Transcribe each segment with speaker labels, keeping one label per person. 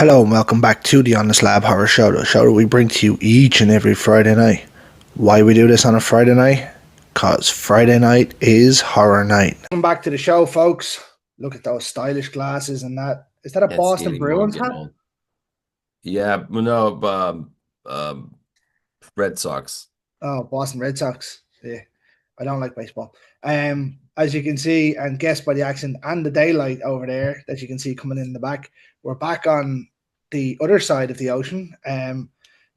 Speaker 1: Hello and welcome back to the Honest Lab Horror Show, the show that we bring to you each and every Friday night. Why we do this on a Friday night? Because Friday night is horror night. Welcome back to the show, folks. Look at those stylish glasses and that. Is that a
Speaker 2: Can't see
Speaker 1: Boston
Speaker 2: anymore. I'm
Speaker 1: Bruins
Speaker 2: getting
Speaker 1: hat?
Speaker 2: old. Yeah, well, no, um, Red Sox.
Speaker 1: Oh, Boston Red Sox. Yeah, I don't like baseball. As you can see and guess by the accent and the daylight over there that you can see coming in the back, we're back on the other side of the ocean.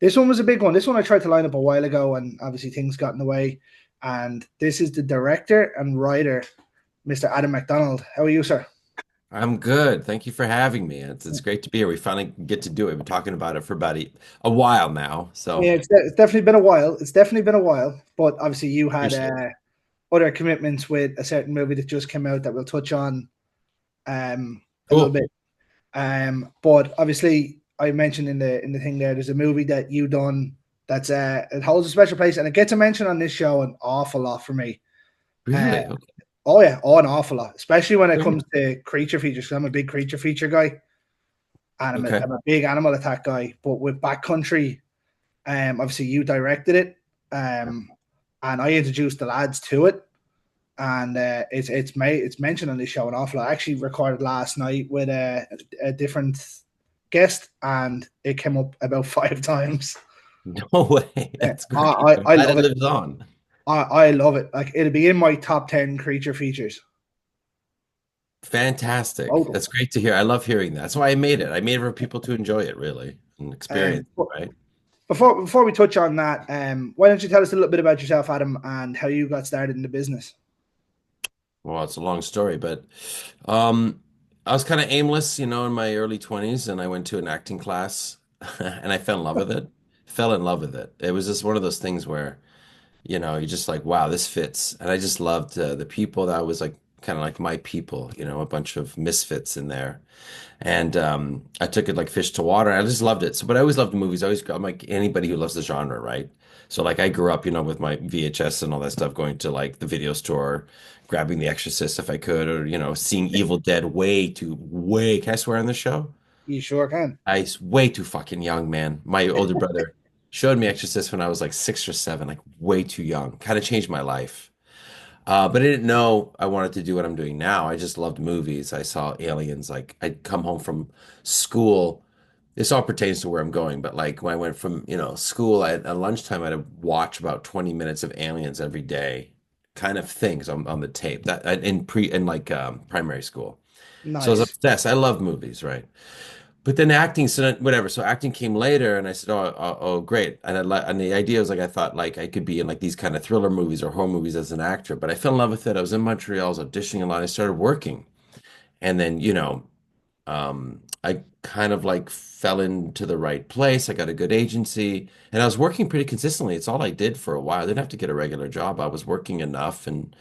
Speaker 1: This one was a big one. This one I tried to line up a while ago, and obviously things got in the way. And this is the director and writer, Mr. Adam Macdonald. How are you, sir?
Speaker 2: I'm good. Thank you for having me. It's great to be here. We finally get to do it. We've been talking about it for about a while now, so
Speaker 1: Yeah, it's definitely been a while. It's definitely been a while, but obviously you had
Speaker 2: appreciate it.
Speaker 1: other commitments with a certain movie that just came out that we'll touch on a little
Speaker 2: Cool.
Speaker 1: bit. But obviously, I mentioned in the thing there's a movie that you done that's it holds a special place, and it gets a mention on this show an awful lot for me. Uh,
Speaker 2: Really? Okay.
Speaker 1: oh yeah, oh an awful lot, especially when it
Speaker 2: Great.
Speaker 1: comes to creature features. 'Cause I'm a big creature feature guy, and
Speaker 2: Okay.
Speaker 1: I'm a big animal attack guy. But with Backcountry, obviously you directed it, and I introduced the lads to it. And it's mentioned on this show an awful lot. I actually recorded last night with a different guest, and it came up about 5 times.
Speaker 2: No way. That's
Speaker 1: I,
Speaker 2: great. I'm
Speaker 1: I
Speaker 2: glad
Speaker 1: love
Speaker 2: it
Speaker 1: it.
Speaker 2: lives on.
Speaker 1: I love it. Like it'll be in my top 10 creature features.
Speaker 2: Fantastic.
Speaker 1: Total.
Speaker 2: That's great to hear. I love hearing that. That's why I made it. I made it for people to enjoy it, really, and experience it,
Speaker 1: But
Speaker 2: right?
Speaker 1: before we touch on that, why don't you tell us a little bit about yourself, Adam, and how you got started in the business?
Speaker 2: Well, it's a long story, but um, I was kind of aimless, in my early 20s, and I went to an acting class and I fell in love with it. Fell in love with it. It was just one of those things where, you're just like, wow, this fits. And I just loved the people that was like kind of like my people, a bunch of misfits in there. And I took it like fish to water. I just loved it. So, but I always loved movies. I'm like anybody who loves the genre, right? So, like, I grew up, with my VHS and all that stuff, going to like the video store, grabbing The Exorcist if I could, or seeing Evil Dead way. Can I swear on the show?
Speaker 1: You sure can.
Speaker 2: Way too fucking young, man. My older brother showed me Exorcist when I was like 6 or 7, like way too young. Kind of changed my life. But I didn't know I wanted to do what I'm doing now. I just loved movies. I saw aliens. Like I'd come home from school. This all pertains to where I'm going, but like when I went from, school at lunchtime, I'd watch about 20 minutes of aliens every day, kind of things on the tape that in like primary school. So I was
Speaker 1: Nice.
Speaker 2: obsessed. I love movies, right? But then acting, so whatever. So acting came later, and I said, "Oh, great!" And and the idea was like I thought like I could be in like these kind of thriller movies or horror movies as an actor. But I fell in love with it. I was in Montreal, I was auditioning a lot. I started working, and then I kind of like fell into the right place. I got a good agency, and I was working pretty consistently. It's all I did for a while. I didn't have to get a regular job. I was working enough, and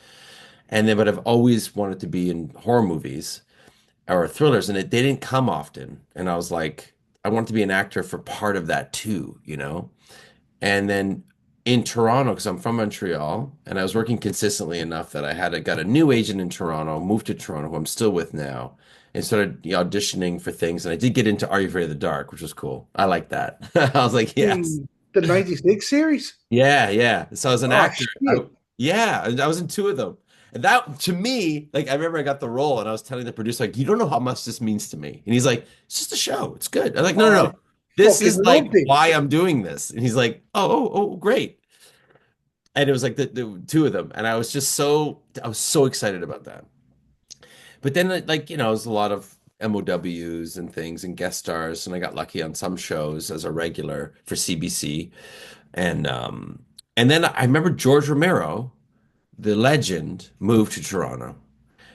Speaker 2: then but I've always wanted to be in horror movies or thrillers, and they didn't come often. And I was like, I want to be an actor for part of that too. And then in Toronto, because I'm from Montreal, and I was working consistently enough that I got a new agent in Toronto, moved to Toronto, who I'm still with now, and started auditioning for things. And I did get into Are You Afraid of the Dark, which was cool. I like that. I was like, yes.
Speaker 1: The 96 series?
Speaker 2: Yeah, yeah. So as an
Speaker 1: Oh,
Speaker 2: actor,
Speaker 1: shit.
Speaker 2: yeah, I was in two of them. And that to me, like I remember I got the role and I was telling the producer, like, you don't know how much this means to me. And he's like, it's just a show. It's good. I'm like, no,
Speaker 1: Oh,
Speaker 2: no,
Speaker 1: I
Speaker 2: no. This
Speaker 1: fucking
Speaker 2: is like
Speaker 1: loved it.
Speaker 2: why I'm doing this. And he's like, oh, great. And it was like the two of them. And I was so excited about that. But then like, it was a lot of MOWs and things and guest stars. And I got lucky on some shows as a regular for CBC. And and then I remember George Romero, the legend, moved to Toronto,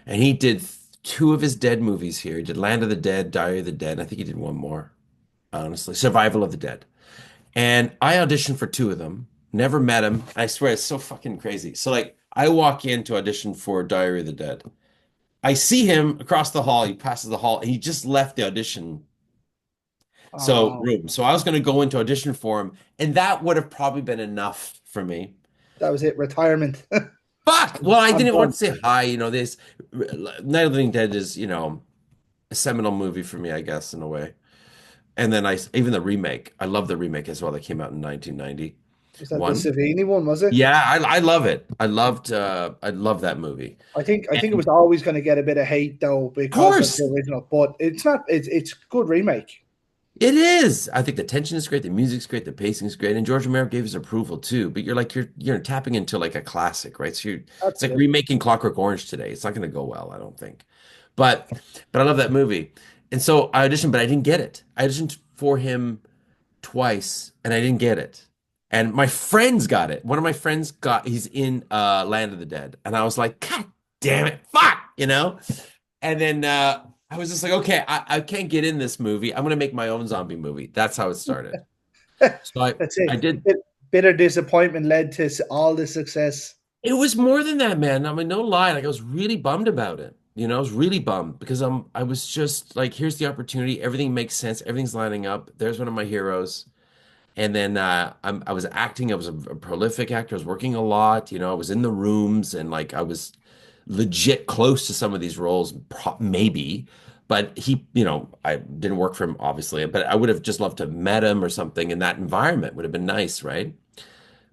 Speaker 2: and he did two of his Dead movies here. He did Land of the Dead, Diary of the Dead. And I think he did one more, honestly, Survival of the Dead. And I auditioned for two of them. Never met him. I swear it's so fucking crazy. So like, I walk in to audition for Diary of the Dead. I see him across the hall. He passes the hall, and he just left the audition
Speaker 1: Oh,
Speaker 2: room. So I was going to go into audition for him, and that would have probably been enough for me.
Speaker 1: that was it. Retirement.
Speaker 2: Fuck. Well, I
Speaker 1: I'm
Speaker 2: didn't want
Speaker 1: done.
Speaker 2: to say hi. This Night of the Living Dead is, a seminal movie for me, I guess, in a way. And then even the remake. I love the remake as well that came out in
Speaker 1: Was that the
Speaker 2: 1991.
Speaker 1: Savini one? Was it?
Speaker 2: Yeah, I love it. I love that movie.
Speaker 1: I think it
Speaker 2: And
Speaker 1: was always going to get a bit of hate though
Speaker 2: of
Speaker 1: because of the
Speaker 2: course,
Speaker 1: original, but it's not. It's good remake.
Speaker 2: it is. I think the tension is great, the music's great, the pacing is great, and George Romero gave his approval too. But you're tapping into like a classic, right? It's
Speaker 1: That's
Speaker 2: like
Speaker 1: it.
Speaker 2: remaking Clockwork Orange today. It's not going to go well, I don't think. But but I love that movie, and so I auditioned, but I didn't get it. I auditioned for him twice, and I didn't get it. And my friends got it. One of my friends he's in Land of the Dead, and I was like, God damn it, fuck, you know. And then I was just like, okay, I can't get in this movie. I'm gonna make my own zombie movie. That's how it started. So
Speaker 1: That's
Speaker 2: I
Speaker 1: it.
Speaker 2: did.
Speaker 1: Bitter disappointment led to all the success.
Speaker 2: It was more than that, man. I mean, no lie. Like I was really bummed about it. I was really bummed because I was just like, here's the opportunity. Everything makes sense. Everything's lining up. There's one of my heroes. And then I was acting. I was a prolific actor. I was working a lot. I was in the rooms and like I was legit close to some of these roles, maybe. But I didn't work for him, obviously. But I would have just loved to have met him or something in that environment. Would have been nice, right?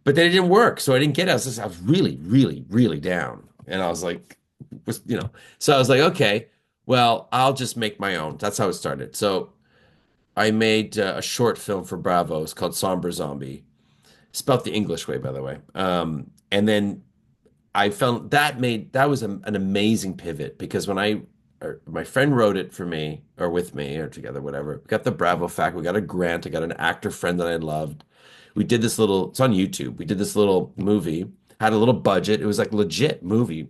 Speaker 2: But then it didn't work, so I didn't get it. I was really, really, really down, and I was like, so I was like, okay, well, I'll just make my own. That's how it started. So I made a short film for Bravo. It's called Somber Zombie, spelt the English way, by the way. And then I felt that was an amazing pivot because my friend wrote it for me or with me or together, whatever. We got the Bravo fact. We got a grant. I got an actor friend that I loved. We did this it's on YouTube. We did this little movie, had a little budget. It was like legit movie.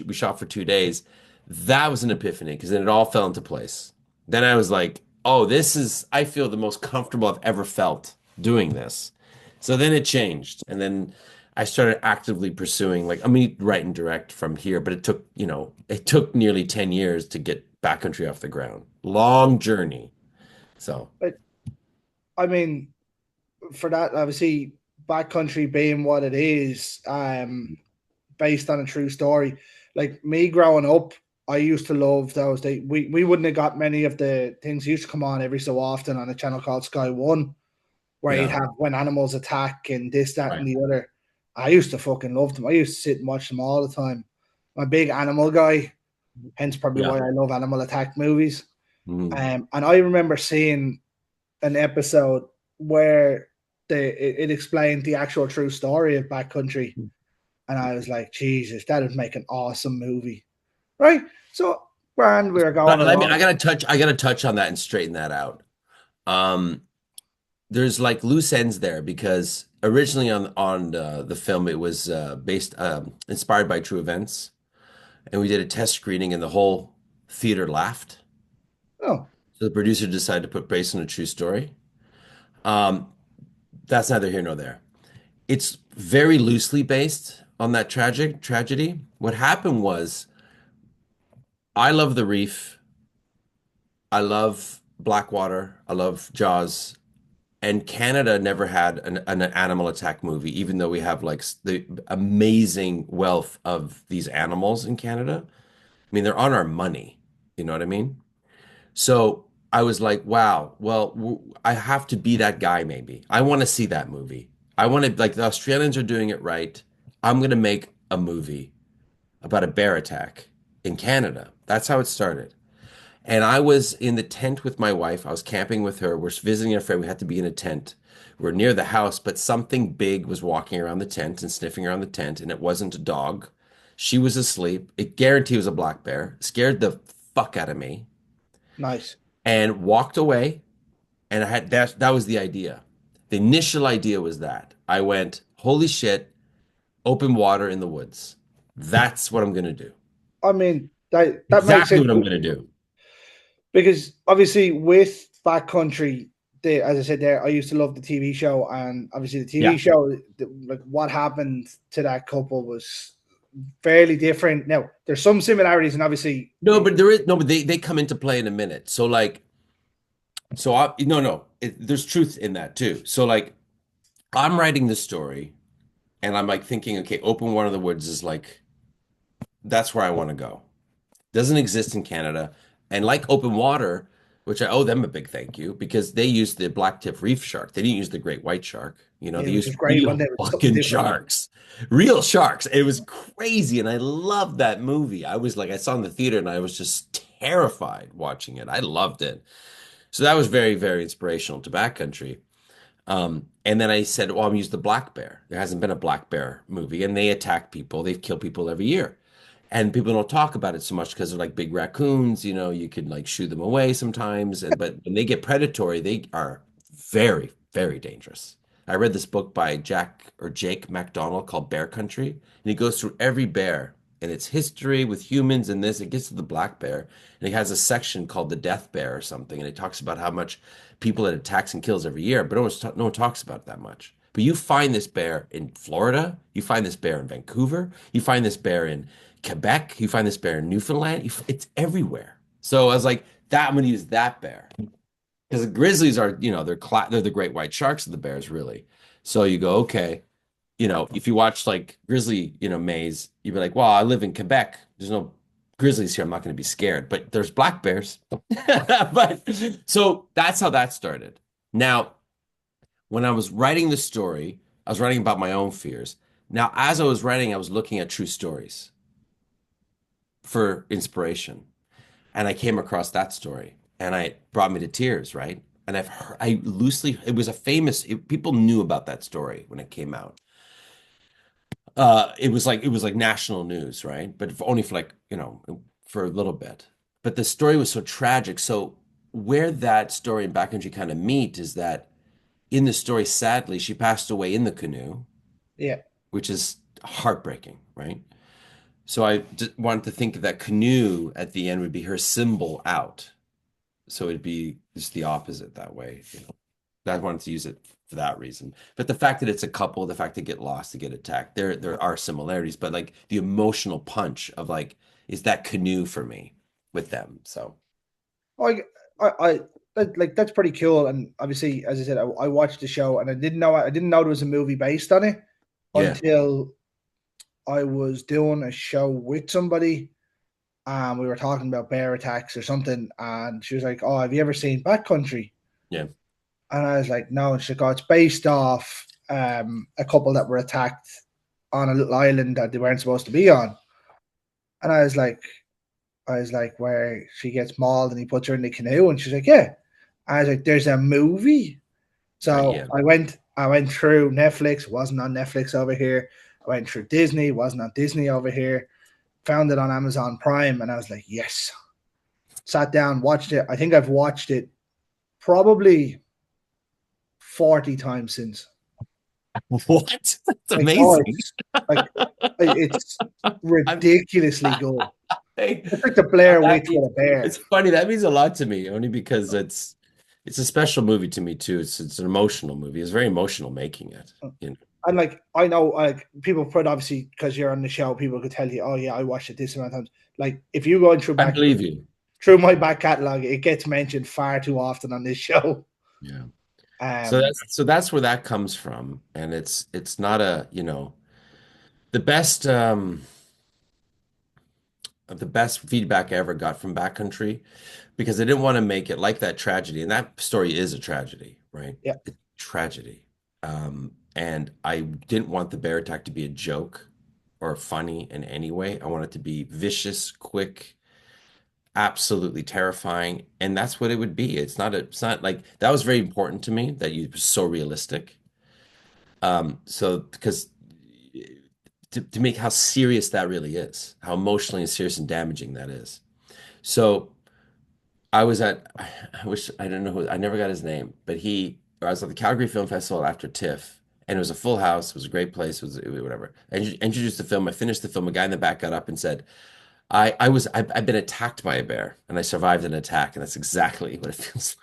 Speaker 2: We shot for 2 days. That was an epiphany because then it all fell into place. Then I was like, oh, I feel the most comfortable I've ever felt doing this. So then it changed. And then I started actively pursuing, like, I mean, write and direct from here, but it took nearly 10 years to get Backcountry off the ground. Long journey. So,
Speaker 1: But I mean, for that, obviously, Backcountry being what it is, based on a true story. Like me growing up, I used to love those. We wouldn't have got many of the things that used to come on every so often on a channel called Sky One, where you'd
Speaker 2: yeah,
Speaker 1: have when animals attack and this, that,
Speaker 2: right,
Speaker 1: and the other. I used to fucking love them. I used to sit and watch them all the time. I'm a big animal guy, hence probably
Speaker 2: yeah.
Speaker 1: why I love animal attack movies.
Speaker 2: Mm.
Speaker 1: And I remember seeing an episode where it explained the actual true story of Backcountry, and I was like, Jesus, that would make an awesome movie, right? So, grand, we were going
Speaker 2: I
Speaker 1: along.
Speaker 2: gotta touch on that and straighten that out. Um, there's like loose ends there because originally on the film it was based inspired by true events, and we did a test screening, and the whole theater laughed.
Speaker 1: Oh,
Speaker 2: So the producer decided to put based on a true story. Um, that's neither here nor there. It's very loosely based on that tragic tragedy. What happened was, I love The Reef. I love Blackwater. I love Jaws. And Canada never had an animal attack movie, even though we have like the amazing wealth of these animals in Canada. I mean, they're on our money. You know what I mean? So I was like, wow, well, I have to be that guy maybe. I want to see that movie. I want to, like, the Australians are doing it right. I'm going to make a movie about a bear attack in Canada. That's how it started. And I was in the tent with my wife. I was camping with her. We're visiting a friend. We had to be in a tent. We're near the house, but something big was walking around the tent and sniffing around the tent, and it wasn't a dog. She was asleep. It guaranteed it was a black bear. Scared the fuck out of me
Speaker 1: nice.
Speaker 2: and walked away. And I had that was the idea. The initial idea was that I went, holy shit, open water in the woods. That's what I'm gonna do.
Speaker 1: I mean, that makes
Speaker 2: Exactly
Speaker 1: sense
Speaker 2: what I'm gonna do.
Speaker 1: because obviously with Backcountry, as I said there, I used to love the TV show, and obviously the TV
Speaker 2: Yeah.
Speaker 1: show, like what happened to that couple was fairly different. Now, there's some similarities, and obviously,
Speaker 2: No, but there is no, but they come into play in a minute. So like, so I no no, there's truth in that too. So like, I'm writing the story, and I'm like thinking, okay, open one of the woods is like that's where I want to go. Doesn't exist in Canada, and like open water. which I owe them a big thank you because they used the black tip reef shark. They didn't use the great white shark. You know,
Speaker 1: Yeah,
Speaker 2: they
Speaker 1: which
Speaker 2: used
Speaker 1: is great when
Speaker 2: real
Speaker 1: they were something
Speaker 2: fucking
Speaker 1: different.
Speaker 2: sharks, real sharks. It was crazy. And I loved that movie. I was like, I saw it in the theater and I was just terrified watching it. I loved it. So that was very, very inspirational to backcountry. And then I said, well, I'm use the black bear. There hasn't been a black bear movie, and they attack people. They've killed people every year. And people don't talk about it so much because they're like big raccoons, you know, you could like shoo them away sometimes. And but when they get predatory, they are very, very dangerous. I read this book by Jake Macdonald called Bear Country, and he goes through every bear and its history with humans and this. It gets to the black bear, and he has a section called the death bear or something, and it talks about how much people it attacks and kills every year, but no one talks about it that much. But you find this bear in Florida, you find this bear in Vancouver, you find this bear in Quebec, you find this bear in Newfoundland. It's everywhere. So I was like, that I'm going to use that bear because the grizzlies are, you know, they're the great white sharks of the bears, really. So you go, okay, you know, if you watch like grizzly, you know, maze, you'd be like, well, I live in Quebec. There's no grizzlies here. I'm not going to be scared, but there's black bears. But so that's how that started. Now, when I was writing the story, I was writing about my own fears. Now, as I was writing, I was looking at true stories for inspiration. And I came across that story and it brought me to tears, right? And I loosely, it was a famous, people knew about that story when it came out. It was like national news, right? But only for like, you know, for a little bit. But the story was so tragic. So where that story and backcountry kind of meet is that in the story, sadly, she passed away in the canoe,
Speaker 1: Yeah.
Speaker 2: which is heartbreaking, right? So I wanted to think of that canoe at the end would be her symbol out. So it'd be just the opposite that way. You know, I wanted to use it for that reason. But the fact that it's a couple, the fact they get lost, they get attacked, there are similarities. But like the emotional punch of like, is that canoe for me with them? So
Speaker 1: I, like that's pretty cool. And obviously, as I said, I watched the show, and I didn't know there was a movie based on it
Speaker 2: yeah,
Speaker 1: until I was doing a show with somebody. We were talking about bear attacks or something, and she was like, "Oh, have you ever seen Backcountry?"
Speaker 2: yeah,
Speaker 1: And I was like, "No." And she goes, "It's based off a couple that were attacked on a little island that they weren't supposed to be on." And I was like, where she gets mauled and he puts her in the canoe, and she's like, "Yeah." I was like, "There's a movie."
Speaker 2: right,
Speaker 1: So
Speaker 2: yeah,
Speaker 1: I went through Netflix, wasn't on Netflix over here. I went through Disney, wasn't on Disney over here. Found it on Amazon Prime, and I was like, yes. Sat down, watched it. I think I've watched it probably 40 times since.
Speaker 2: what? That's
Speaker 1: Like, oh,
Speaker 2: amazing.
Speaker 1: it's
Speaker 2: I'm,
Speaker 1: ridiculously good.
Speaker 2: hey,
Speaker 1: It's like the Blair
Speaker 2: that
Speaker 1: Witch
Speaker 2: means
Speaker 1: with a bear.
Speaker 2: it's funny. That means a lot to me, only because it's a special movie to me too. It's an emotional movie. It's very emotional making it. You know,
Speaker 1: And like I know, like people put obviously because you're on the show, people could tell you, "Oh yeah, I watched it this amount of times." Like if you go
Speaker 2: I believe you.
Speaker 1: through my back catalog, it gets mentioned far too often on this show.
Speaker 2: Yeah.
Speaker 1: Um,
Speaker 2: So that's where that comes from, and it's not a, you know, the best the best feedback I ever got from Backcountry because I didn't want to make it like that tragedy, and that story is a tragedy, right?
Speaker 1: yeah.
Speaker 2: It's a tragedy. And I didn't want the bear attack to be a joke or funny in any way. I want it to be vicious, quick, absolutely terrifying, and that's what it would be. It's not like that was very important to me that you were so realistic. So because to make how serious that really is, how emotionally and serious and damaging that is. So I was at, I wish I don't know who, I never got his name, but I was at the Calgary Film Festival after TIFF, and it was a full house. It was a great place. It was whatever. I introduced the film. I finished the film. A guy in the back got up and said, I've been attacked by a bear, and I survived an attack, and that's exactly what it feels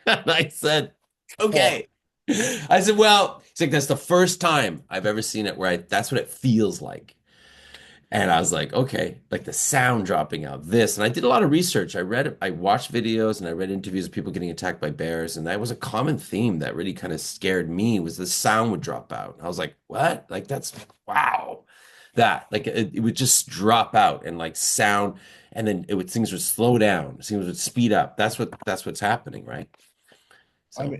Speaker 2: like." And I said,
Speaker 1: Fuck.
Speaker 2: okay. I said, well, it's like that's the first time I've ever seen it where that's what it feels like. And I was like, okay, like the sound dropping out, this. And I did a lot of research. I watched videos and I read interviews of people getting attacked by bears. And that was a common theme that really kind of scared me was the sound would drop out. I was like, what? Like that's wow. that. Like it would just drop out and like sound, and then things would slow down, things would speed up. That's what's happening, right? So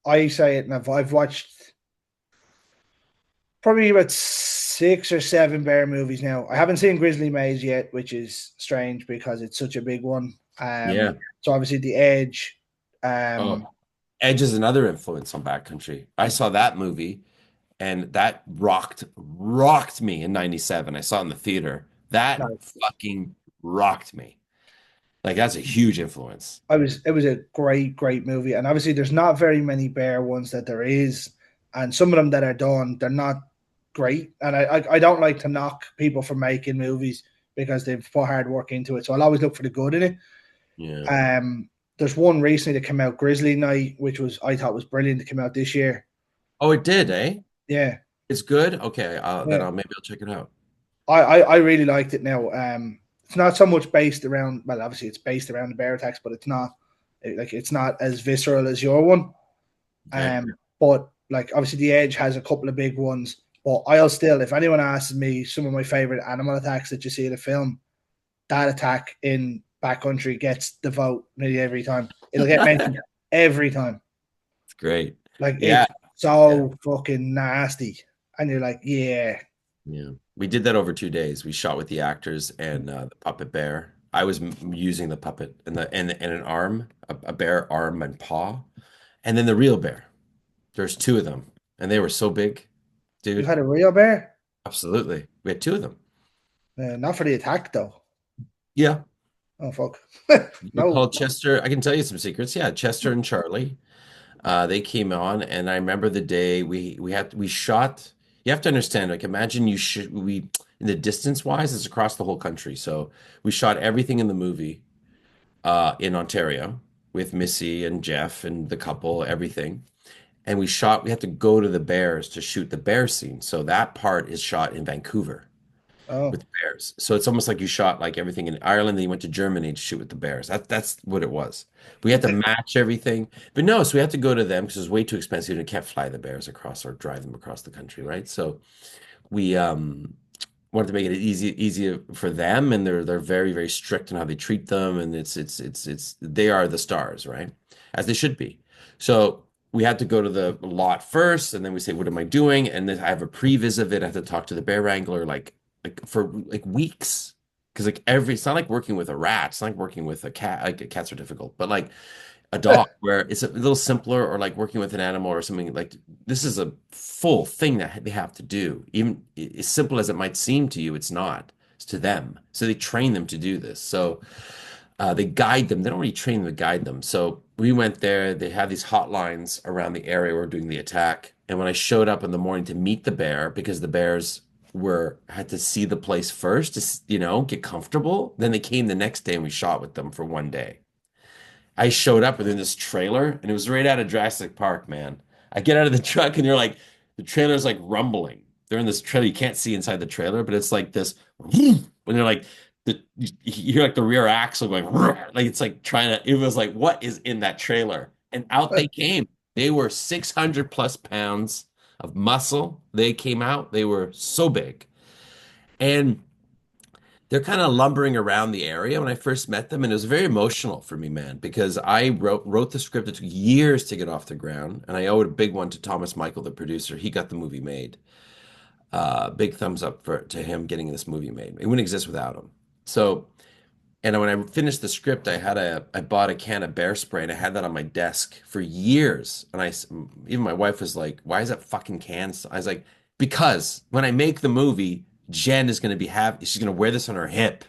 Speaker 1: I say it, and I've watched probably about 6 or 7 bear movies now. I haven't seen Grizzly Maze yet, which is strange because it's such a big one.
Speaker 2: yeah.
Speaker 1: So obviously The Edge.
Speaker 2: Oh,
Speaker 1: Um,
Speaker 2: Edge is another influence on Backcountry. I saw that movie and that rocked me in 97. I saw it in the theater. That
Speaker 1: no,
Speaker 2: fucking rocked me. Like that's a huge influence.
Speaker 1: it was a great movie, and obviously there's not very many bear ones that there is, and some of them that are done, they're not great. And I don't like to knock people for making movies because they've put hard work into it. So I'll always look for the good in it.
Speaker 2: Yeah.
Speaker 1: Um, there's one recently that came out, Grizzly Night, which was I thought was brilliant. That came out this year.
Speaker 2: Oh, it did, eh?
Speaker 1: Yeah,
Speaker 2: It's good. Okay, then
Speaker 1: yeah.
Speaker 2: maybe I'll check it out.
Speaker 1: I really liked it now. It's not so much based around. Well, obviously it's based around the bear attacks, but it's not like it's not as visceral as your one.
Speaker 2: Okay.
Speaker 1: But like obviously the Edge has a couple of big ones. But I'll still, if anyone asks me some of my favorite animal attacks that you see in a film, that attack in Backcountry gets the vote nearly every time. It'll get mentioned every time.
Speaker 2: It's great.
Speaker 1: Like
Speaker 2: Yeah.
Speaker 1: it's
Speaker 2: Yeah.
Speaker 1: so fucking nasty, and you're like, yeah,
Speaker 2: Yeah. We did that over 2 days. We shot with the actors and the puppet bear. I was using the puppet and an arm, a bear arm and paw, and then the real bear. There's two of them, and they were so big,
Speaker 1: you've
Speaker 2: dude.
Speaker 1: had a real bear.
Speaker 2: Absolutely. We had two of them.
Speaker 1: Not for the attack though.
Speaker 2: Yeah.
Speaker 1: Oh fuck,
Speaker 2: They're
Speaker 1: no.
Speaker 2: called Chester. I can tell you some secrets. Yeah, Chester and Charlie. They came on, and I remember the day we shot. You have to understand, like imagine you should we in the distance wise, it's across the whole country. So we shot everything in the movie in Ontario with Missy and Jeff and the couple, everything. And we had to go to the Bears to shoot the bear scene. So that part is shot in Vancouver with
Speaker 1: Oh,
Speaker 2: the Bears. So it's almost like you shot like everything in Ireland, then you went to Germany to shoot with the Bears. That's what it was. We had to match everything. But no, so we had to go to them because it was way too expensive and we can't fly the Bears across or drive them across the country, right? So we wanted to make it easier for them, and they're very, very strict on how they treat them, and it's they are the stars, right? As they should be. So we had to go to the lot first, and then we say, "What am I doing?" And then I have a pre-visit of it. I have to talk to the bear wrangler like for like weeks. Because like it's not like working with a rat. It's not like working with a cat. Like cats are difficult, but like a dog where it's a little simpler, or like working with an animal or something like this is a full thing that they have to do. Even as simple as it might seem to you, it's not. It's to them. So they train them to do this. So they guide them. They don't really train them to guide them. So we went there. They have these hotlines around the area where we're doing the attack. And when I showed up in the morning to meet the bear, because the bears were had to see the place first to get comfortable, then they came the next day and we shot with them for one day. I showed up within this trailer and it was right out of Jurassic Park, man. I get out of the truck and you're like, the trailer's like rumbling. They're in this trailer. You can't see inside the trailer, but it's like this when they're like you hear like the rear axle going like it's like trying to it was like what is in that trailer? And out they came. They were 600 plus pounds of muscle. They came out. They were so big. And they're kind of lumbering around the area when I first met them, and it was very emotional for me, man, because I wrote the script. It took years to get off the ground, and I owe a big one to Thomas Michael, the producer. He got the movie made. Big thumbs up to him getting this movie made. It wouldn't exist without him. So, and when I finished the script, I bought a can of bear spray, and I had that on my desk for years. And even my wife was like, "Why is that fucking can?" I was like, "Because when I make the movie, Jen is going to be happy. She's going to wear this on her hip."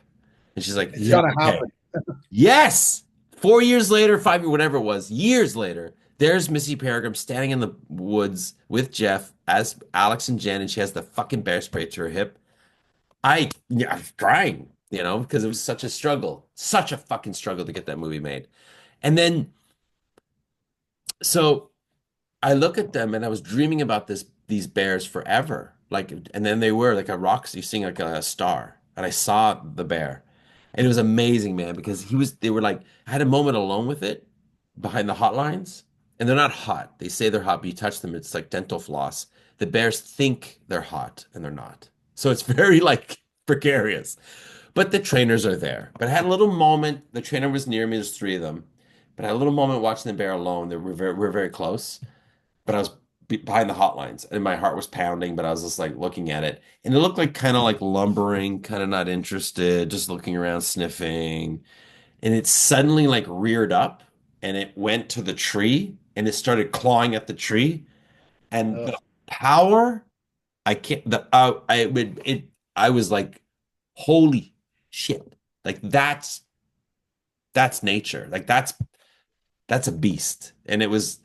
Speaker 2: And she's like,
Speaker 1: it's
Speaker 2: "Yeah,
Speaker 1: gonna
Speaker 2: okay."
Speaker 1: happen.
Speaker 2: Yes. 4 years later, 5 years, whatever it was, years later, there's Missy Peregrine standing in the woods with Jeff as Alex and Jen, and she has the fucking bear spray to her hip. I was crying, because it was such a struggle, such a fucking struggle to get that movie made. And then, so I look at them and I was dreaming about these bears forever. Like, and then they were like a rock, you seeing like a star. And I saw the bear. And it was amazing, man, because they were like, I had a moment alone with it behind the hotlines. And they're not hot. They say they're hot, but you touch them, it's like dental floss. The bears think they're hot and they're not. So it's very like precarious. But the trainers are there. But I had a little moment. The trainer was near me. There's three of them. But I had a little moment watching the bear alone. They were very close. But I was behind the hotlines and my heart was pounding, but I was just like looking at it. And it looked like kind of like lumbering, kind of not interested, just looking around, sniffing. And it suddenly like reared up and it went to the tree and it started clawing at the tree. And
Speaker 1: Oh,
Speaker 2: the power, I can't, I would, it, I was like, holy shit. Like that's nature. Like that's a beast. And it was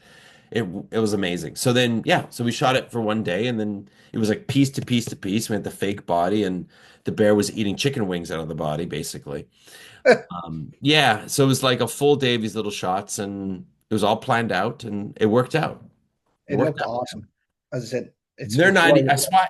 Speaker 2: amazing. So then yeah, so we shot it for one day and then it was like piece to piece to piece. We had the fake body and the bear was eating chicken wings out of the body, basically. Yeah, so it was like a full day of these little shots and it was all planned out and it worked out. It
Speaker 1: it
Speaker 2: worked
Speaker 1: looked
Speaker 2: out.
Speaker 1: awesome. As I said,
Speaker 2: They're
Speaker 1: it's
Speaker 2: not,
Speaker 1: why.
Speaker 2: that's why,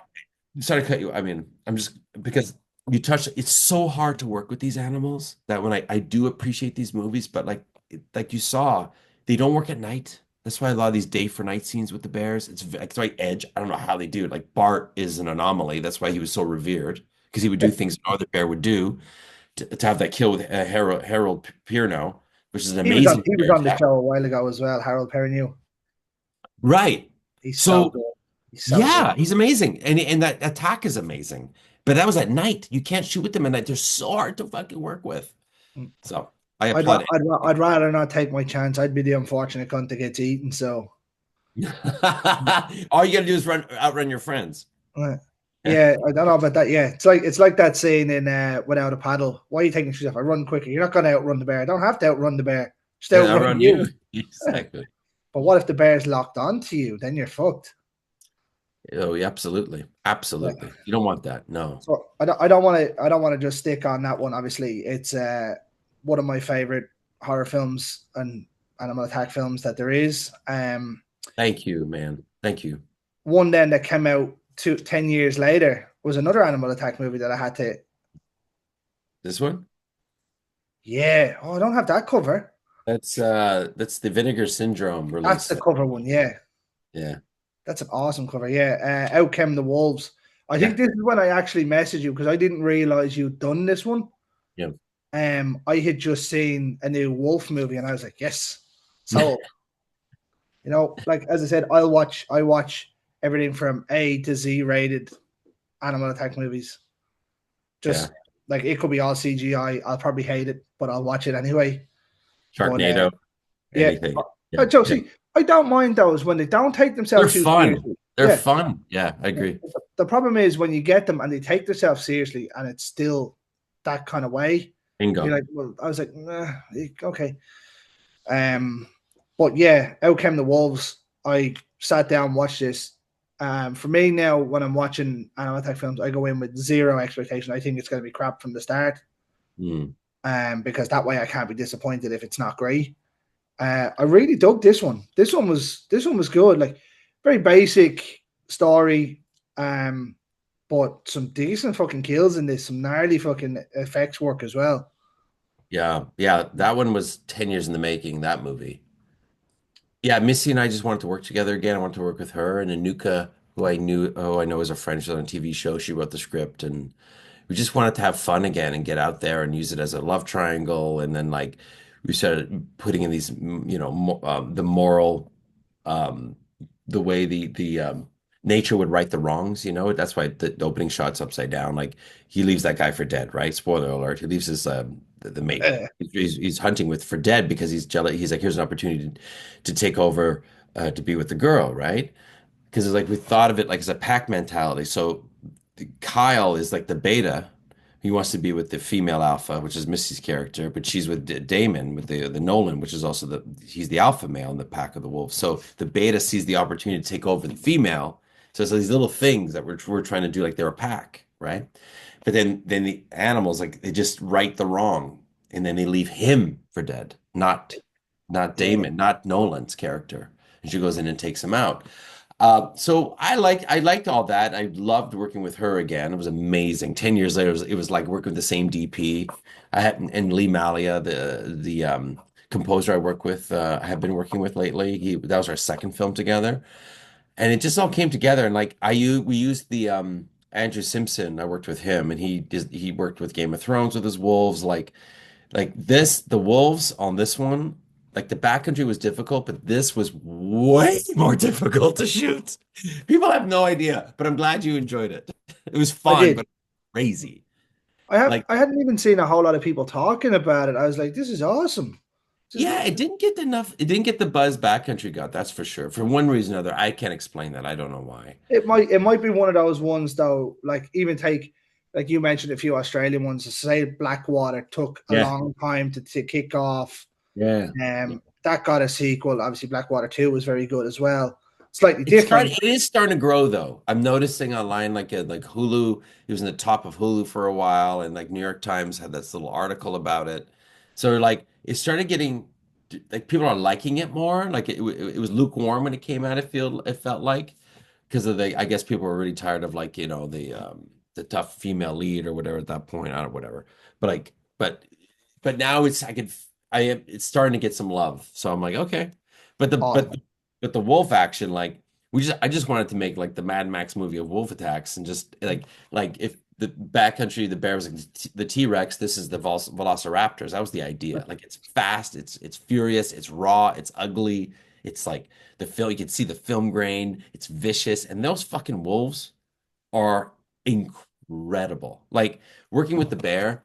Speaker 2: sorry to cut you. I mean, I'm just because you touched, it's so hard to work with these animals that when I do appreciate these movies, but like you saw, they don't work at night. That's why a lot of these day for night scenes with the bears, that's why Edge, I don't know how they do it. Like Bart is an anomaly. That's why he was so revered because he would do things no other bear would do to have that kill with Harold Pierno, which is an amazing
Speaker 1: He was
Speaker 2: bear
Speaker 1: on the
Speaker 2: attack.
Speaker 1: show a while ago as well. Harold Perrineau.
Speaker 2: Right.
Speaker 1: He's so
Speaker 2: So
Speaker 1: good. He's so good.
Speaker 2: yeah, he's amazing. And that attack is amazing. But that was at night. You can't shoot with them at night. They're so hard to fucking work with.
Speaker 1: Mm.
Speaker 2: So I applaud
Speaker 1: I'd rather not take my chance. I'd be the unfortunate cunt that gets eaten. So,
Speaker 2: it. All you gotta do is outrun your friends.
Speaker 1: uh,
Speaker 2: Yeah.
Speaker 1: yeah, I don't know about that. Yeah, it's like that saying in Without a Paddle. Why are you taking yourself? I run quicker. You're not going to outrun the bear. I don't have to outrun the bear. Just
Speaker 2: Yeah,
Speaker 1: outrun
Speaker 2: outrun
Speaker 1: you.
Speaker 2: you. Exactly.
Speaker 1: But what if the bear's locked onto you? Then you're fucked.
Speaker 2: Oh, yeah, absolutely.
Speaker 1: Yeah.
Speaker 2: Absolutely. You don't want that. No.
Speaker 1: So I don't want to. I don't want to just stick on that one. Obviously, it's one of my favorite horror films and animal attack films that there is.
Speaker 2: Thank you, man. Thank you.
Speaker 1: One then that came out 10 years later was another animal attack movie that I had to.
Speaker 2: This one?
Speaker 1: Yeah. Oh, I don't have that cover.
Speaker 2: That's the Vinegar Syndrome
Speaker 1: That's
Speaker 2: release.
Speaker 1: the cover one. Yeah.
Speaker 2: Yeah.
Speaker 1: That's an awesome cover. Yeah. Out Came the Wolves. I think
Speaker 2: Yeah.
Speaker 1: this is when I actually messaged you because I didn't realize you'd done this one.
Speaker 2: Yeah.
Speaker 1: I had just seen a new Wolf movie and I was like, yes. So, like as I said, I watch everything from A to Z rated animal attack movies.
Speaker 2: Yeah.
Speaker 1: Just like it could be all CGI. I'll probably hate it, but I'll watch it anyway. But
Speaker 2: Sharknado,
Speaker 1: yeah,
Speaker 2: anything. Yeah. Yeah.
Speaker 1: Josie, I don't mind those when they don't take
Speaker 2: They're
Speaker 1: themselves too
Speaker 2: fun.
Speaker 1: seriously.
Speaker 2: They're
Speaker 1: Yeah.
Speaker 2: fun. Yeah, I agree.
Speaker 1: The problem is when you get them and they take themselves seriously and it's still that kind of way. You're
Speaker 2: Bingo.
Speaker 1: like, well, I was like, nah, okay. Um, but yeah, Out Came the Wolves. I sat down and watched this. For me now, when I'm watching animal attack films, I go in with zero expectation. I think it's going to be crap from the start.
Speaker 2: Mm.
Speaker 1: Because that way I can't be disappointed if it's not great. I really dug this one. This one was good. Like very basic story, but some decent fucking kills in this. Some gnarly fucking effects work as well.
Speaker 2: Yeah. Yeah. That one was 10 years in the making, that movie. Yeah, Missy and I just wanted to work together again. I wanted to work with her and Anuka, who I know is a friend. She's on a TV show. She wrote the script and we just wanted to have fun again and get out there and use it as a love triangle. And then like we started putting in these, the moral, um, the way the nature would right the wrongs. That's why the opening shot's upside down. Like he leaves that guy for dead, right? Spoiler alert. He leaves the mate.
Speaker 1: Uh,
Speaker 2: He's hunting with for dead because he's jealous. He's like, here's an opportunity to take over, to be with the girl, right? Because it's like we thought of it like as a pack mentality. So Kyle is like the beta. He wants to be with the female alpha, which is Missy's character, but she's with Damon, with the Nolan, which is also he's the alpha male in the pack of the wolves. So the beta sees the opportunity to take over the female. So it's these little things that we're trying to do like they're a pack, right? But then the animals like they just right the wrong, and then they leave him for dead, not
Speaker 1: yeah.
Speaker 2: Damon, not Nolan's character. And she goes in and takes him out. So I liked all that. I loved working with her again. It was amazing. 10 years later, it was like working with the same DP. I had and Lee Malia, the composer I work with, I have been working with lately. That was our second film together, and it just all came together. And like we used the Andrew Simpson, I worked with him, and he worked with Game of Thrones with his wolves. Like this, the wolves on this one, like the backcountry was difficult, but this was way more difficult to shoot. People have no idea, but I'm glad you enjoyed it. It was
Speaker 1: I
Speaker 2: fun,
Speaker 1: did.
Speaker 2: but crazy.
Speaker 1: I have.
Speaker 2: Like,
Speaker 1: I hadn't even seen a whole lot of people talking about it. I was like, this is awesome. This
Speaker 2: yeah,
Speaker 1: is,
Speaker 2: it didn't get the buzz backcountry got, that's for sure. For one reason or another, I can't explain that. I don't know why.
Speaker 1: it might be one of those ones though. Like even take like you mentioned a few Australian ones. Say Blackwater took a
Speaker 2: Yeah.
Speaker 1: long time to kick off.
Speaker 2: Yeah.
Speaker 1: That got a sequel. Obviously, Blackwater 2 was very good as well. Slightly
Speaker 2: It's starting.
Speaker 1: different.
Speaker 2: It is starting to grow, though. I'm noticing online, like Hulu. It was in the top of Hulu for a while, and like New York Times had this little article about it. So like, it started getting like people are liking it more. Like it was lukewarm when it came out. It felt like because of the. I guess people were really tired of like the tough female lead or whatever at that point. I don't whatever. But like, but now it's I could I am it's starting to get some love. So I'm like, okay. But the
Speaker 1: Oh,
Speaker 2: but but the wolf action, like I just wanted to make like the Mad Max movie of wolf attacks and just like if the backcountry, the bear was like the T-Rex, this is the Velociraptors. That was the idea. Like it's fast, it's furious, it's raw, it's ugly. It's like the film, you can see the film grain, it's vicious, and those fucking wolves are incredible. Like working with the bear,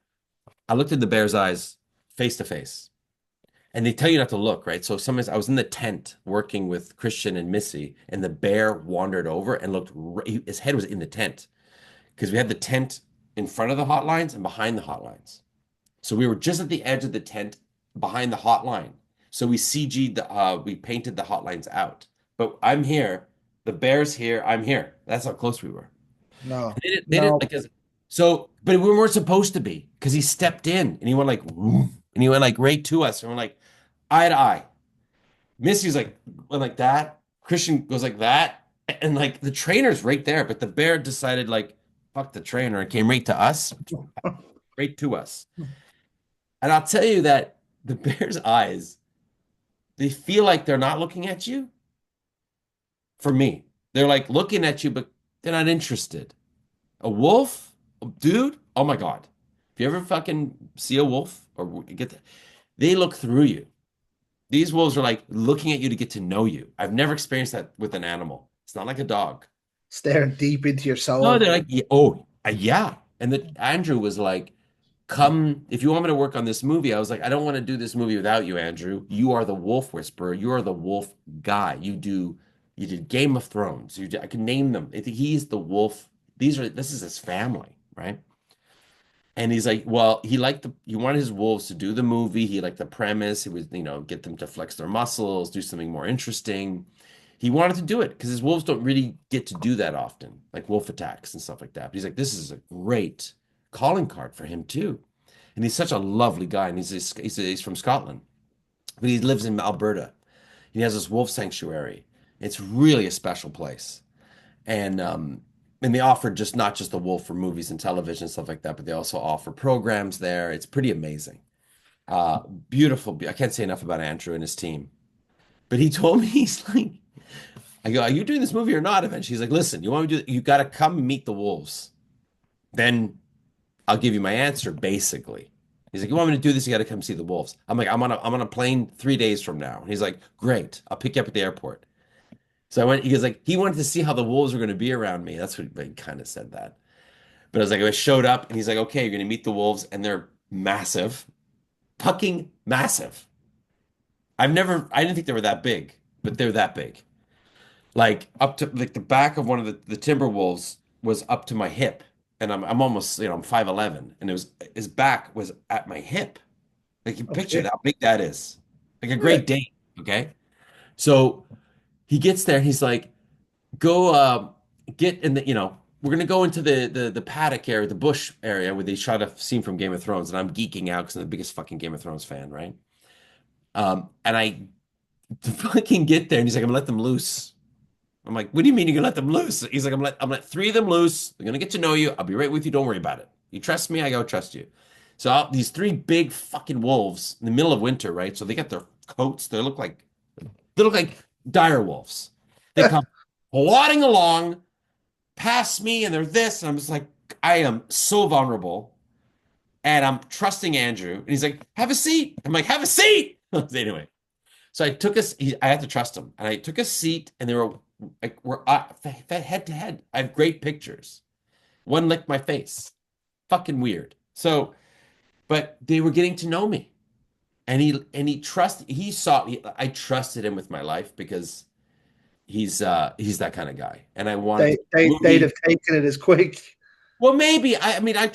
Speaker 2: I looked at the bear's eyes face to face. And they tell you not to look, right? So sometimes I was in the tent working with Christian and Missy, and the bear wandered over and looked. His head was in the tent because we had the tent in front of the hotlines and behind the hotlines. So we were just at the edge of the tent behind the hotline. So we CG'd we painted the hotlines out. But I'm here, the bear's here, I'm here. That's how close we were.
Speaker 1: no,
Speaker 2: They didn't
Speaker 1: no.
Speaker 2: like so, but we weren't supposed to be because he stepped in and he went like, "Woof," and he went like right to us, and we're like eye to eye. Missy's like went like that. Christian goes like that, and like the trainer's right there, but the bear decided like fuck the trainer and came right to us, right to us. And I'll tell you that the bear's eyes, they feel like they're not looking at you. For me, they're like looking at you, but they're not interested. A wolf, dude. Oh my God. If you ever fucking see a wolf or get that, they look through you. These wolves are like looking at you to get to know you. I've never experienced that with an animal. It's not like a dog.
Speaker 1: Staring deep into your
Speaker 2: No,
Speaker 1: soul.
Speaker 2: they're like, yeah, oh, yeah. And then Andrew was like, come, if you want me to work on this movie, I was like, I don't want to do this movie without you, Andrew. You are the wolf whisperer. You are the wolf guy. You did Game of Thrones. I can name them. He's the wolf. This is his family, right? And he's like, well, he wanted his wolves to do the movie. He liked the premise. He was, get them to flex their muscles, do something more interesting. He wanted to do it because his wolves don't really get to do that often, like wolf attacks and stuff like that. But he's like, this is a great calling card for him too. And he's such a lovely guy. And he's from Scotland, but he lives in Alberta. He has this wolf sanctuary. It's really a special place. And they offer just not just the wolf for movies and television and stuff like that, but they also offer programs there. It's pretty amazing. Uh, Beautiful. I can't say enough about Andrew and his team. But he told me he's like, I go, are you doing this movie or not? Eventually, he's like, listen, you want me to do? You got to come meet the wolves. Then I'll give you my answer. Basically, he's like, you want me to do this? You got to come see the wolves. I'm like, I'm on a plane 3 days from now. He's like, great. I'll pick you up at the airport. So I went. He goes like, he wanted to see how the wolves were going to be around me. That's what he kind of said that. But I was like, I showed up and he's like, okay, you're going to meet the wolves and they're massive, fucking massive. I didn't think they were that big, but they're that big. Like up to like the back of one of the timber wolves was up to my hip. And I'm almost, I'm 5'11", and his back was at my hip. Like you picture
Speaker 1: Okay.
Speaker 2: how big that is. Like a
Speaker 1: Yeah.
Speaker 2: Great Dane, okay? So he gets there and he's like, go get in we're gonna go into the paddock area, the bush area where they shot a scene from Game of Thrones, and I'm geeking out because I'm the biggest fucking Game of Thrones fan, right? And I fucking get there and he's like, I'm gonna let them loose. I'm like, what do you mean you're gonna let them loose? He's like, I'm let three of them loose. They're gonna get to know you. I'll be right with you. Don't worry about it. You trust me, I go trust you. So these three big fucking wolves in the middle of winter, right? So they got their coats. They look like dire wolves. They come plodding along, past me and they're this. And I'm just like, I am so vulnerable. And I'm trusting Andrew. And he's like, have a seat. I'm like, have a seat. Anyway, so I took I had to trust him. And I took a seat and they were like, head to head. I have great pictures. One licked my face. Fucking weird. So, but they were getting to know me. I trusted him with my life because he's that kind of guy. And I wanted to
Speaker 1: They'd
Speaker 2: movie.
Speaker 1: have taken it as quick.
Speaker 2: Well, maybe. I mean, I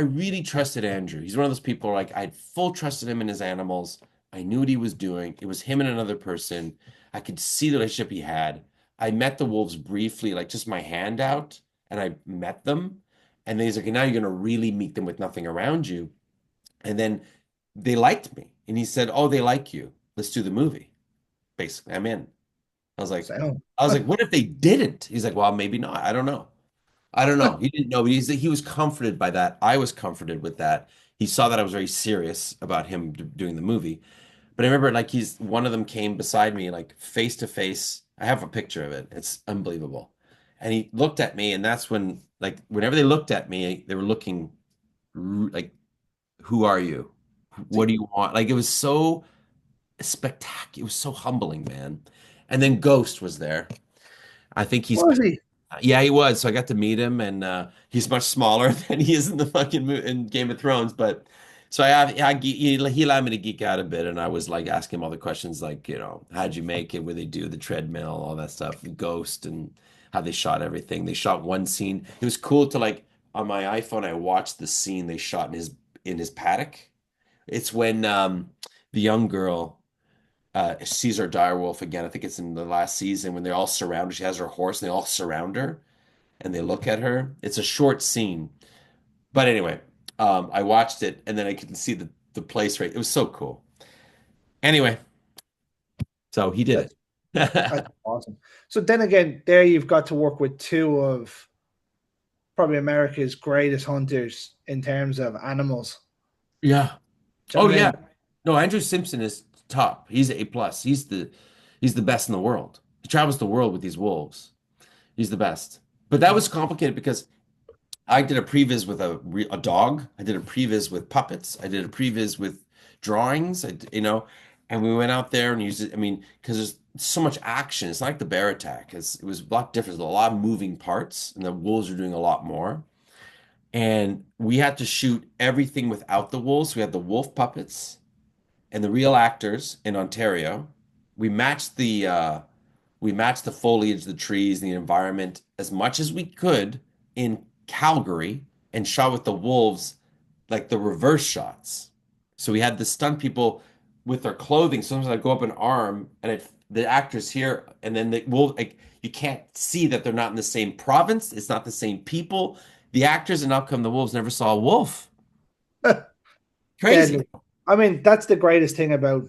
Speaker 2: really trusted Andrew. He's one of those people like I had full trust in him and his animals. I knew what he was doing. It was him and another person. I could see the relationship he had. I met the wolves briefly, like just my hand out, and I met them. And then he's like, now you're gonna really meet them with nothing around you. And then they liked me. And he said, oh, they like you. Let's do the movie. Basically, I'm in. I was like,
Speaker 1: So,
Speaker 2: what if they didn't? He's like, well, maybe not. I don't know. I don't know. He didn't know, but he was comforted by that. I was comforted with that. He saw that I was very serious about him doing the movie. But I remember like he's one of them came beside me like face to face. I have a picture of it. It's unbelievable. And he looked at me, and that's when like whenever they looked at me, they were looking like, who are you? What do you want? Like it was so spectacular. It was so humbling, man. And then Ghost was there. I think he's
Speaker 1: was he?
Speaker 2: yeah, he was. So I got to meet him, and he's much smaller than he is in the in Game of Thrones. But so he allowed me to geek out a bit, and I was like asking him all the questions, like how'd you make it? Where they do the treadmill, all that stuff, the Ghost, and how they shot everything. They shot one scene. It was cool to like on my iPhone. I watched the scene they shot in his paddock. It's when the young girl sees her direwolf again. I think it's in the last season when they all surround her. She has her horse, and they all surround her and they look at her. It's a short scene, but anyway, I watched it and then I could see the place right. It was so cool. Anyway, so he did
Speaker 1: That's,
Speaker 2: it.
Speaker 1: that's awesome. So then again, there you've got to work with two of probably America's greatest hunters in terms of animals.
Speaker 2: Yeah.
Speaker 1: Do you
Speaker 2: Oh
Speaker 1: know what I
Speaker 2: yeah.
Speaker 1: mean?
Speaker 2: No, Andrew Simpson is top. He's A plus. He's the best in the world. He travels the world with these wolves. He's the best. But that was complicated because I did a previs with a dog. I did a previs with puppets. I did a previs with drawings. And we went out there and used it. I mean, because there's so much action. It's not like the bear attack. It was a lot different. There's a lot of moving parts, and the wolves are doing a lot more. And we had to shoot everything without the wolves. We had the wolf puppets and the real actors in Ontario. We matched the foliage, the trees, the environment as much as we could in Calgary and shot with the wolves like the reverse shots. So we had the stunt people with their clothing. Sometimes I go up an arm and the actors here, and then the wolf like you can't see that they're not in the same province. It's not the same people. The actors and outcome the wolves never saw a wolf. Crazy.
Speaker 1: Deadly. I mean, that's the greatest thing about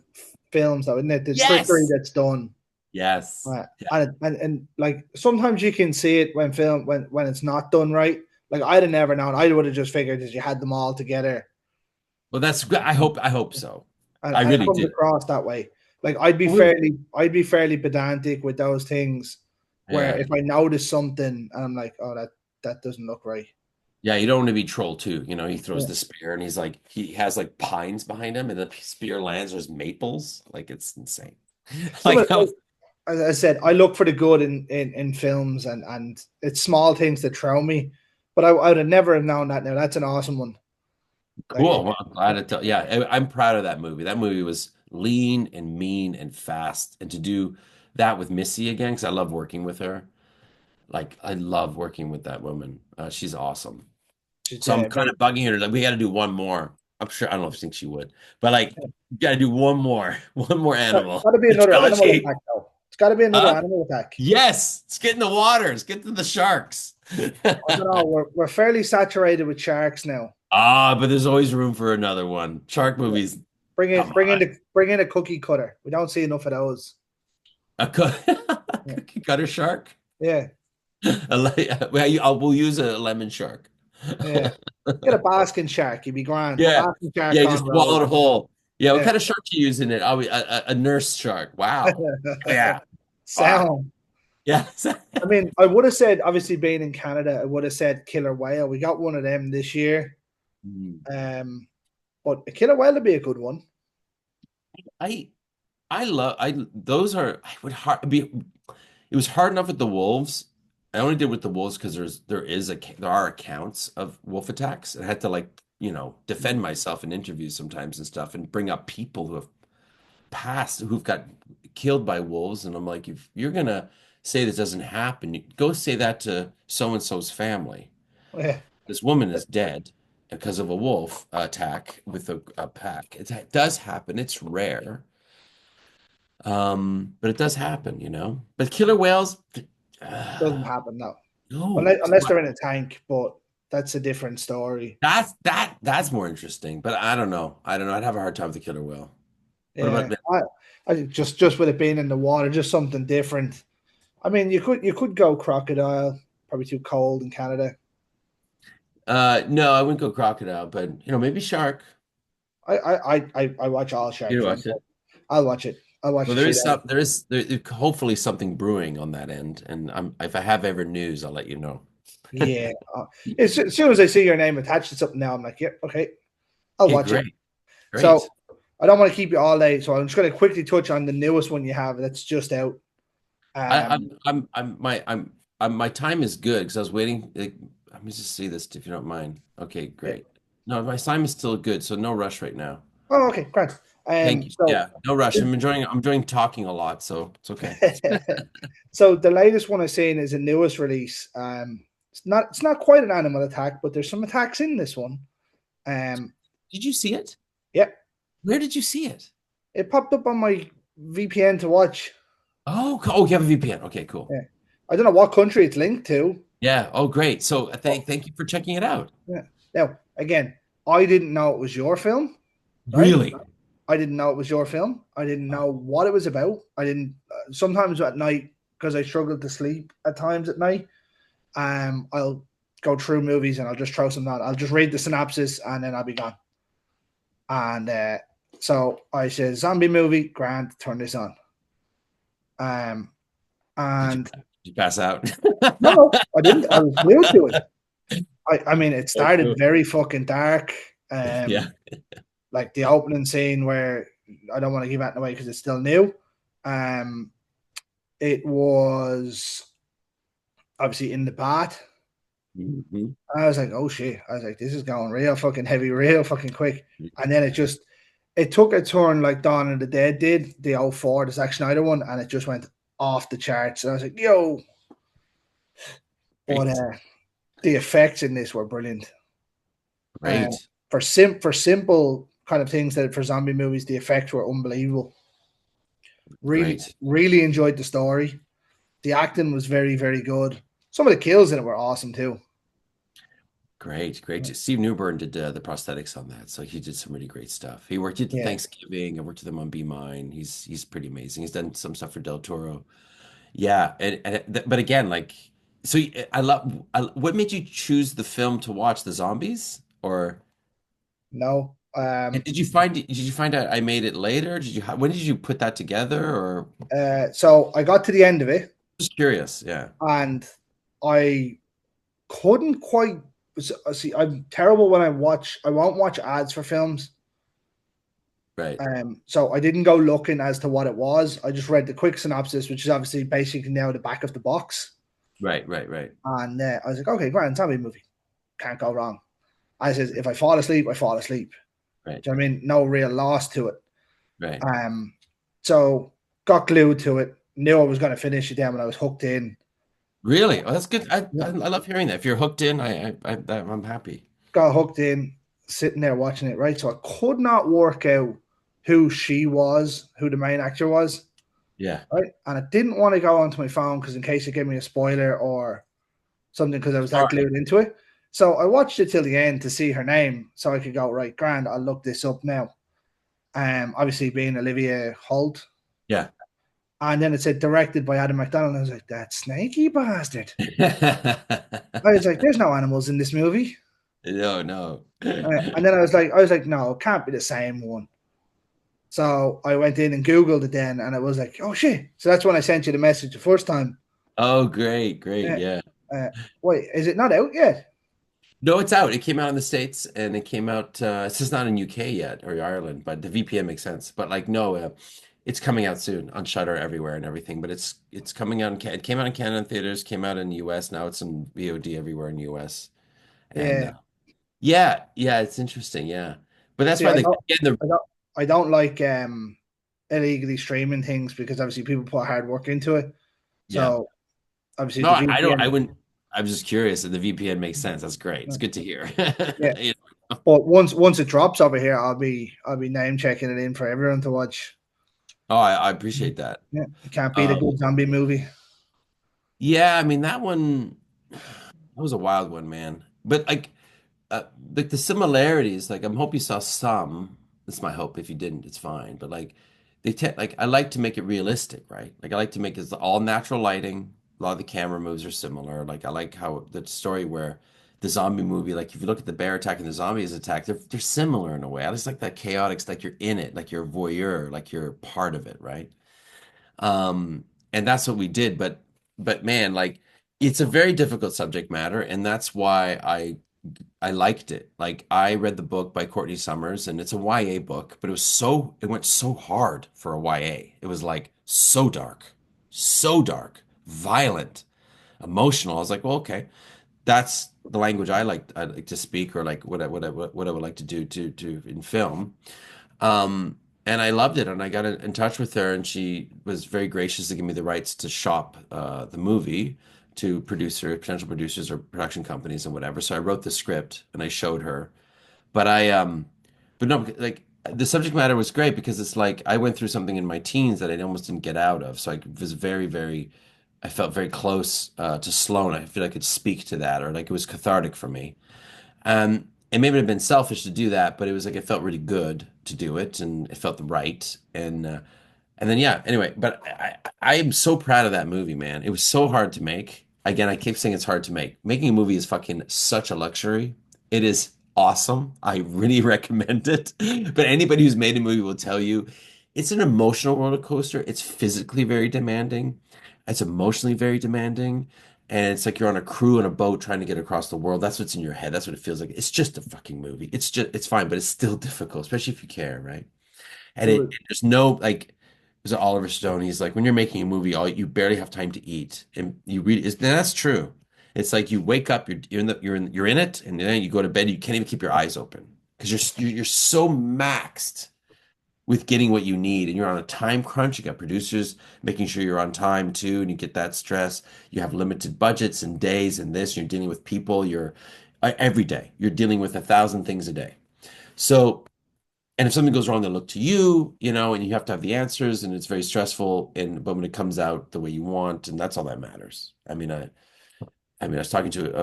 Speaker 1: films, though, isn't it? The trickery
Speaker 2: Yes.
Speaker 1: that's done.
Speaker 2: Yes. Yeah.
Speaker 1: And like sometimes you can see it when it's not done right. Like I'd have never known. I would have just figured that you had them all together,
Speaker 2: Well, that's good. I hope so. I
Speaker 1: and it
Speaker 2: really
Speaker 1: comes
Speaker 2: do.
Speaker 1: across that way. Like
Speaker 2: Well,
Speaker 1: I'd be fairly pedantic with those things. Where
Speaker 2: yeah.
Speaker 1: if I notice something and I'm like, oh, that doesn't look right.
Speaker 2: Yeah, you don't want to be troll too. He throws
Speaker 1: Yeah.
Speaker 2: the spear and he has like pines behind him and the spear lands, there's maples. Like it's insane.
Speaker 1: Some
Speaker 2: Like
Speaker 1: of those, as I said, I look for the good in films, and it's small things that throw me. But I would have never have known that. Now that's an awesome one. Like,
Speaker 2: cool. Well, I'm glad to tell. Yeah, I'm proud of that movie. That movie was lean and mean and fast. And to do that with Missy again, because I love working with her. Like I love working with that woman. She's awesome.
Speaker 1: she's
Speaker 2: So I'm kind
Speaker 1: very.
Speaker 2: of bugging her. Like, we got to do one more. I'm sure. I don't know if you think she would, but like, you got to do one more, one more
Speaker 1: It's
Speaker 2: animal.
Speaker 1: got to be
Speaker 2: The
Speaker 1: another animal
Speaker 2: trilogy.
Speaker 1: attack, though. It's got to be another
Speaker 2: Huh?
Speaker 1: animal attack.
Speaker 2: Yes. Let's get in the water. Let's get to the sharks.
Speaker 1: I don't know. We're fairly saturated with sharks now.
Speaker 2: But there's always room for another one. Shark
Speaker 1: Yeah.
Speaker 2: movies.
Speaker 1: Bring in,
Speaker 2: Come
Speaker 1: bring in
Speaker 2: on.
Speaker 1: the, bring in a cookie cutter. We don't see enough of those.
Speaker 2: A
Speaker 1: Yeah,
Speaker 2: cookie cutter shark.
Speaker 1: yeah,
Speaker 2: We'll use a lemon shark.
Speaker 1: yeah. Get a basking shark. You'd be grand.
Speaker 2: Yeah.
Speaker 1: Basking shark
Speaker 2: Yeah.
Speaker 1: on
Speaker 2: Just
Speaker 1: road.
Speaker 2: swallowed it whole. Yeah. What
Speaker 1: Yeah.
Speaker 2: kind of shark do you use in it? A nurse shark. Wow. Yeah. Fuck.
Speaker 1: Sound.
Speaker 2: Yeah.
Speaker 1: I mean, I would have said, obviously being in Canada, I would have said killer whale. We got one of them this year.
Speaker 2: Mm.
Speaker 1: Um, but a killer whale would be a good one.
Speaker 2: I I love I those are I would hard be it was hard enough with the wolves. I only did with the wolves because there are accounts of wolf attacks. I had to like, defend myself in interviews sometimes and stuff and bring up people who have passed who've got killed by wolves. And I'm like, if you're gonna say this doesn't happen, go say that to so and so's family.
Speaker 1: Yeah,
Speaker 2: This woman is dead because of a wolf attack with a pack. It does happen. It's rare. But it does happen. But killer whales,
Speaker 1: doesn't
Speaker 2: uh,
Speaker 1: happen now.
Speaker 2: no.
Speaker 1: Unless they're in a tank, but that's a different story.
Speaker 2: That's more interesting. But I don't know. I don't know. I'd have a hard time with the killer whale. What
Speaker 1: Yeah,
Speaker 2: about
Speaker 1: I think just with it being in the water, just something different. I mean, you could go crocodile, probably too cold in Canada.
Speaker 2: no, I wouldn't go crocodile, but maybe shark.
Speaker 1: I watch all shark
Speaker 2: You
Speaker 1: films.
Speaker 2: watch it.
Speaker 1: I'll watch it. I'll watch
Speaker 2: Well,
Speaker 1: the shit out of
Speaker 2: there hopefully something brewing on that end, and if I have ever news, I'll let you know.
Speaker 1: it. Yeah. As soon as I see your name attached to something now, I'm like, yep, okay, I'll
Speaker 2: Okay,
Speaker 1: watch it.
Speaker 2: great,
Speaker 1: So
Speaker 2: great.
Speaker 1: I don't want to keep you all day, so I'm just going to quickly touch on the newest one you have that's just out.
Speaker 2: I,
Speaker 1: Um,
Speaker 2: my time is good because I was waiting. Let me just see this if you don't mind. Okay,
Speaker 1: yeah.
Speaker 2: great. No, my time is still good, so no rush right now.
Speaker 1: Oh, okay, great.
Speaker 2: Thank you.
Speaker 1: So
Speaker 2: Yeah, no rush. I'm enjoying talking a lot, so it's okay.
Speaker 1: so the latest one I've seen is a newest release. It's not quite an animal attack, but there's some attacks in this one. Um,
Speaker 2: Did you see it?
Speaker 1: yeah,
Speaker 2: Where did you see it?
Speaker 1: it popped up on my VPN to watch.
Speaker 2: Oh, you have a VPN. Okay, cool.
Speaker 1: Yeah. I don't know what country it's linked to.
Speaker 2: Yeah. Oh, great. So
Speaker 1: But,
Speaker 2: thank you for checking it out.
Speaker 1: yeah. Now, again, I didn't know it was your film, right?
Speaker 2: Really?
Speaker 1: I didn't know it was your film. I didn't know what it was about. I didn't. Sometimes at night, because I struggle to sleep at times at night, I'll go through movies and I'll just throw some on. I'll just read the synopsis and then I'll be gone. And so I said, zombie movie, grand, turn this on. Um,
Speaker 2: Did you,
Speaker 1: and
Speaker 2: did you pass out?
Speaker 1: no, I didn't. I was glued to it. I mean, it
Speaker 2: Oh,
Speaker 1: started
Speaker 2: cool.
Speaker 1: very fucking dark.
Speaker 2: Yeah.
Speaker 1: Like the opening scene where I don't want to give that away because it's still new. Um, it was obviously in the bath.
Speaker 2: Mhm.
Speaker 1: I was like, oh shit. I was like, this is going real fucking heavy, real fucking quick. And then it took a turn like Dawn of the Dead did, the '04, the Zack Snyder one, and it just went off the charts. And I was like, yo, but
Speaker 2: Great.
Speaker 1: the effects in this were brilliant. Uh,
Speaker 2: Great.
Speaker 1: for simple kind of things that for zombie movies, the effects were unbelievable. Really,
Speaker 2: Great.
Speaker 1: really enjoyed the story. The acting was very, very good. Some of the kills in it were awesome too.
Speaker 2: Great. Great. Steve Newburn did the prosthetics on that, so he did some really great stuff. He worked at
Speaker 1: Yeah,
Speaker 2: Thanksgiving. I worked with him on Be Mine. He's pretty amazing. He's done some stuff for Del Toro. Yeah, but again, like, so what made you choose the film to watch the zombies? Or
Speaker 1: no.
Speaker 2: and did you find out I made it later? When did you put that together? Or
Speaker 1: So I got to the end of it,
Speaker 2: just curious. Yeah.
Speaker 1: and I couldn't quite see. I'm terrible when I watch. I won't watch ads for films.
Speaker 2: Right.
Speaker 1: So I didn't go looking as to what it was. I just read the quick synopsis, which is obviously basically now the back of the box.
Speaker 2: Right. Right. Right.
Speaker 1: And I was like, okay, grand, zombie movie, can't go wrong. I says, if I fall asleep, I fall asleep.
Speaker 2: Right.
Speaker 1: Do you know what I mean? No real loss to it.
Speaker 2: Right.
Speaker 1: So got glued to it. Knew I was going to finish it then when I was hooked in.
Speaker 2: Really? Oh, that's good. I,
Speaker 1: Yeah.
Speaker 2: I I love hearing that. If you're hooked in, I'm happy.
Speaker 1: Got hooked in, sitting there watching it, right? So I could not work out who she was, who the main actor was,
Speaker 2: Yeah.
Speaker 1: right? And I didn't want to go onto my phone because in case it gave me a spoiler or something because I was
Speaker 2: All
Speaker 1: that glued into it. So I watched it till the end to see her name so I could go, right, grand, I'll look this up now. Obviously being Olivia Holt.
Speaker 2: Yeah.
Speaker 1: And then it said directed by Adam Macdonald. I was like, that snaky bastard. I was like, there's no animals in this movie.
Speaker 2: No, no.
Speaker 1: And then I was like, no, it can't be the same one. So I went in and Googled it then, and it was like, oh shit. So that's when I sent you the message the first time.
Speaker 2: Oh, great, great,
Speaker 1: Yeah.
Speaker 2: yeah.
Speaker 1: Uh, wait, is it not out yet?
Speaker 2: No, it's out. It came out in the States and it came out it's just not in UK yet or Ireland, but the VPN makes sense. But like no, it's coming out soon on Shudder everywhere and everything, but it's coming out it came out in Canada theaters, came out in the US, now it's in VOD everywhere in the US. And
Speaker 1: Yeah.
Speaker 2: yeah, yeah, it's interesting, yeah. But that's
Speaker 1: See,
Speaker 2: why they again the
Speaker 1: I don't, I don't like illegally streaming things because obviously people put hard work into it.
Speaker 2: yeah.
Speaker 1: So obviously
Speaker 2: No,
Speaker 1: the
Speaker 2: I don't I
Speaker 1: VPN.
Speaker 2: wouldn't I'm just curious if the VPN makes sense. That's great. It's good to hear.
Speaker 1: Yeah,
Speaker 2: You
Speaker 1: but once it drops over here, I'll be name checking it in for everyone to watch.
Speaker 2: Oh, I appreciate that.
Speaker 1: Yeah, you can't beat a
Speaker 2: Um,
Speaker 1: good zombie movie.
Speaker 2: yeah, I mean that one that was a wild one, man. But uh, like the similarities, like I'm hope you saw some. That's my hope. If you didn't, it's fine. But like like I like to make it realistic, right? Like I like to make it all natural lighting. A lot of the camera moves are similar. Like I like how the story where the zombie movie, like if you look at the bear attack and the zombies attack, they're similar in a way. I just like that chaotic, like you're in it, like you're a voyeur, like you're part of it, right? And that's what we did. But man, like it's a very difficult subject matter, and that's why I liked it. Like I read the book by Courtney Summers, and it's a YA book, but it went so hard for a YA. It was like so dark, violent, emotional. I was like, well, okay, that's the language I like to speak, or like what I would like to do to in film. Um, and I loved it, and I got in touch with her, and she was very gracious to give me the rights to shop the movie to potential producers or production companies and whatever. So I wrote the script and I showed her. But but no, like the subject matter was great because it's like I went through something in my teens that I almost didn't get out of. So I was I felt very close to Sloane. I feel I could speak to that, or like it was cathartic for me. And maybe it had been selfish to do that, but it was like it felt really good to do it, and it felt right. And then yeah, anyway, but I am so proud of that movie, man. It was so hard to make. Again, I keep saying it's hard to make. Making a movie is fucking such a luxury. It is awesome. I really recommend it. But anybody who's made a movie will tell you it's an emotional roller coaster. It's physically very demanding. It's emotionally very demanding. And it's like you're on a crew on a boat trying to get across the world. That's what's in your head. That's what it feels like. It's just a fucking movie. It's fine, but it's still difficult, especially if you care, right? And
Speaker 1: There was,
Speaker 2: there's no like there's Oliver Stone. He's like when you're making a movie, all you barely have time to eat, and you read. And that's true. It's like you wake up, you're in it, and then you go to bed. You can't even keep your eyes open because you're so maxed with getting what you need, and you're on a time crunch. You got producers making sure you're on time too, and you get that stress. You have limited budgets and days, and this. You're dealing with people. You're every day. You're dealing with 1,000 things a day. So and if something goes wrong, they look to you, and you have to have the answers, and it's very stressful. And but when it comes out the way you want, and that's all that matters. I was talking to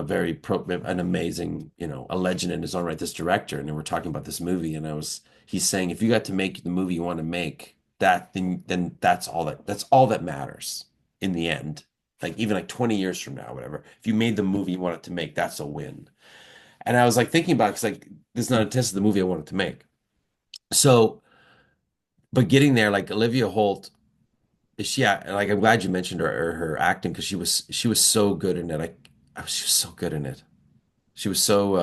Speaker 2: an amazing, a legend in his own right, this director, and then we're talking about this movie, and he's saying, if you got to make the movie you want to make, then that's all that matters in the end. Like even like 20 years from now, whatever. If you made the movie you wanted to make, that's a win. And I was like thinking about it, because like this is not a test of the movie I wanted to make. So but getting there, like Olivia Holt, yeah, like I'm glad you mentioned her acting because she was so good in it. She was so good in it. She was so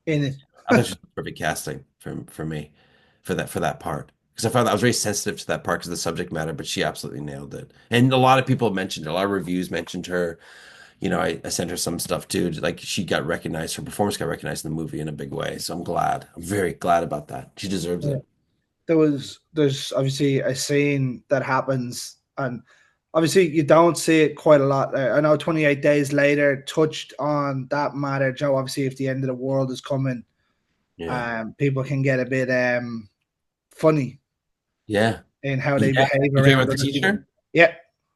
Speaker 1: in it.
Speaker 2: I thought she was perfect casting for me for that part because I found that I was very sensitive to that part because of the subject matter, but she absolutely nailed it. And a lot of people mentioned it. A lot of reviews mentioned her. I sent her some stuff too. Like she got recognized, her performance got recognized in the movie in a big way. So I'm glad. I'm very glad about that. She deserves
Speaker 1: Yeah.
Speaker 2: it.
Speaker 1: There's obviously a scene that happens, and obviously you don't see it quite a lot. I know 28 Days Later touched on that matter, Joe. Obviously, if the end of the world is coming,
Speaker 2: Yeah.
Speaker 1: people can get a bit funny
Speaker 2: Yeah.
Speaker 1: in how they
Speaker 2: Yeah.
Speaker 1: behave
Speaker 2: You talking
Speaker 1: around
Speaker 2: about the
Speaker 1: other people.
Speaker 2: teacher?
Speaker 1: Yeah,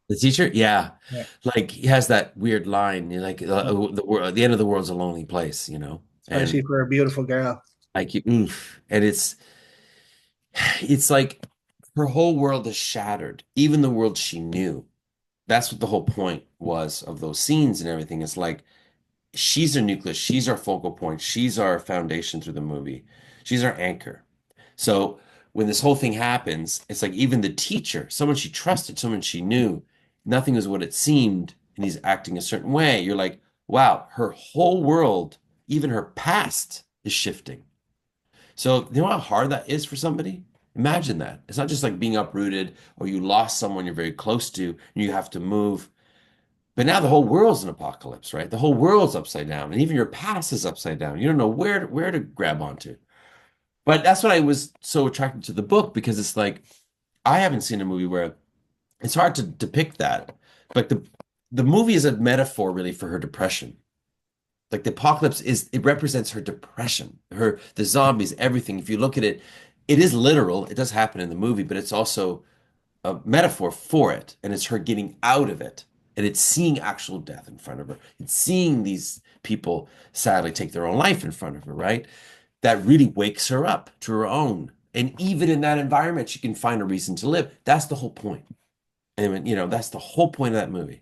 Speaker 2: The teacher? Yeah.
Speaker 1: yeah.
Speaker 2: Like he has that weird line, like the world, the end of the world's a lonely place.
Speaker 1: Especially
Speaker 2: And
Speaker 1: for a beautiful girl.
Speaker 2: like oof. And it's like her whole world is shattered, even the world she knew. That's what the whole point was of those scenes and everything. It's like she's our nucleus, she's our focal point, she's our foundation through the movie. She's our anchor. So when this whole thing happens, it's like even the teacher, someone she trusted, someone she knew, nothing is what it seemed, and he's acting a certain way. You're like, wow, her whole world, even her past, is shifting. So, you know how hard that is for somebody? Imagine that. It's not just like being uprooted or you lost someone you're very close to and you have to move. But now the whole world's an apocalypse, right? The whole world's upside down, and even your past is upside down. You don't know where to grab onto. But that's what I was so attracted to the book because it's like I haven't seen a movie where it's hard to depict that. But the movie is a metaphor really for her depression. Like the apocalypse is it represents her depression, her the zombies, everything. If you look at it, it is literal. It does happen in the movie, but it's also a metaphor for it, and it's her getting out of it, and it's seeing actual death in front of her. It's seeing these people sadly take their own life in front of her, right? That really wakes her up to her own. And even in that environment, she can find a reason to live. That's the whole point. And that's the whole point of that movie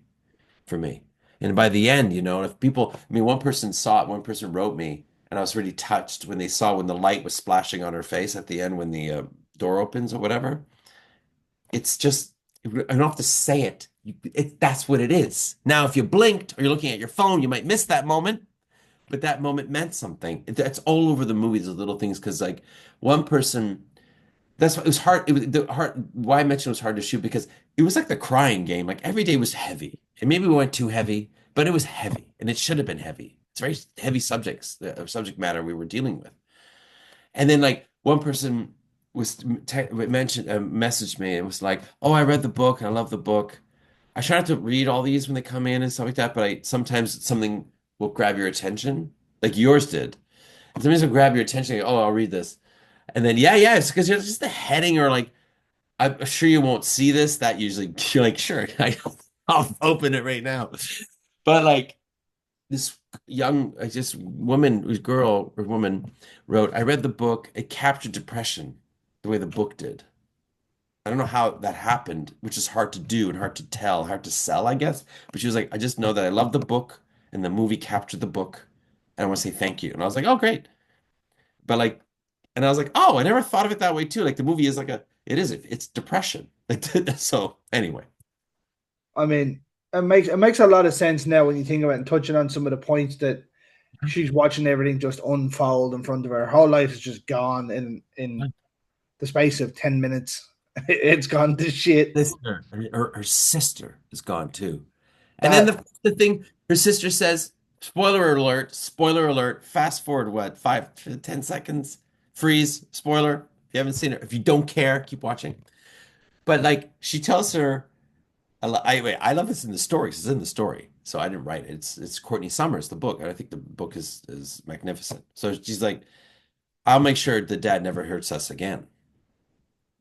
Speaker 2: for me. And by the end, if people, I mean, one person saw it, one person wrote me, and I was really touched when they saw when the light was splashing on her face at the end when the door opens or whatever. It's just, I don't have to say it. That's what it is. Now, if you blinked or you're looking at your phone, you might miss that moment, but that moment meant something. That's all over the movies, the little things, because like one person, that's why it was hard. It was the hard. Why I mentioned it was hard to shoot because it was like the crying game. Like every day was heavy, and maybe we went too heavy, but it was heavy, and it should have been heavy. It's very heavy subjects, the subject matter we were dealing with. And then like one person messaged me and was like, "Oh, I read the book and I love the book. I try not to read all these when they come in and stuff like that, but I sometimes something will grab your attention, like yours did. And sometimes will grab your attention. Like, oh, I'll read this, and then yeah, it's because you're just the heading or like I'm sure you won't see this. That usually you're like, sure, I'll open it right now. But like this just woman, girl or woman wrote, I read the book. It captured depression the way the book did. I don't know how that happened, which is hard to do and hard to tell, hard to sell, I guess. But she was like, I just know that I love the book and the movie captured the book. And I want to say thank you. And I was like, oh, great. But like, and I was like, oh, I never thought of it that way too. Like the movie is it's depression. Like, so anyway.
Speaker 1: I mean, it makes a lot of sense now when you think about it and touching on some of the points that she's watching everything just unfold in front of her. Her whole life is just gone in the space of 10 minutes. It's gone to shit.
Speaker 2: Sister, her sister is gone too. And then
Speaker 1: That
Speaker 2: the thing, her sister says, spoiler alert, fast forward what, 5 to 10 seconds, freeze, spoiler. If you haven't seen it, if you don't care, keep watching. But like she tells her, wait, I love this in the story 'cause it's in the story. So I didn't write it. It's Courtney Summers, the book. And I think the book is magnificent. So she's like, I'll make sure the dad never hurts us again.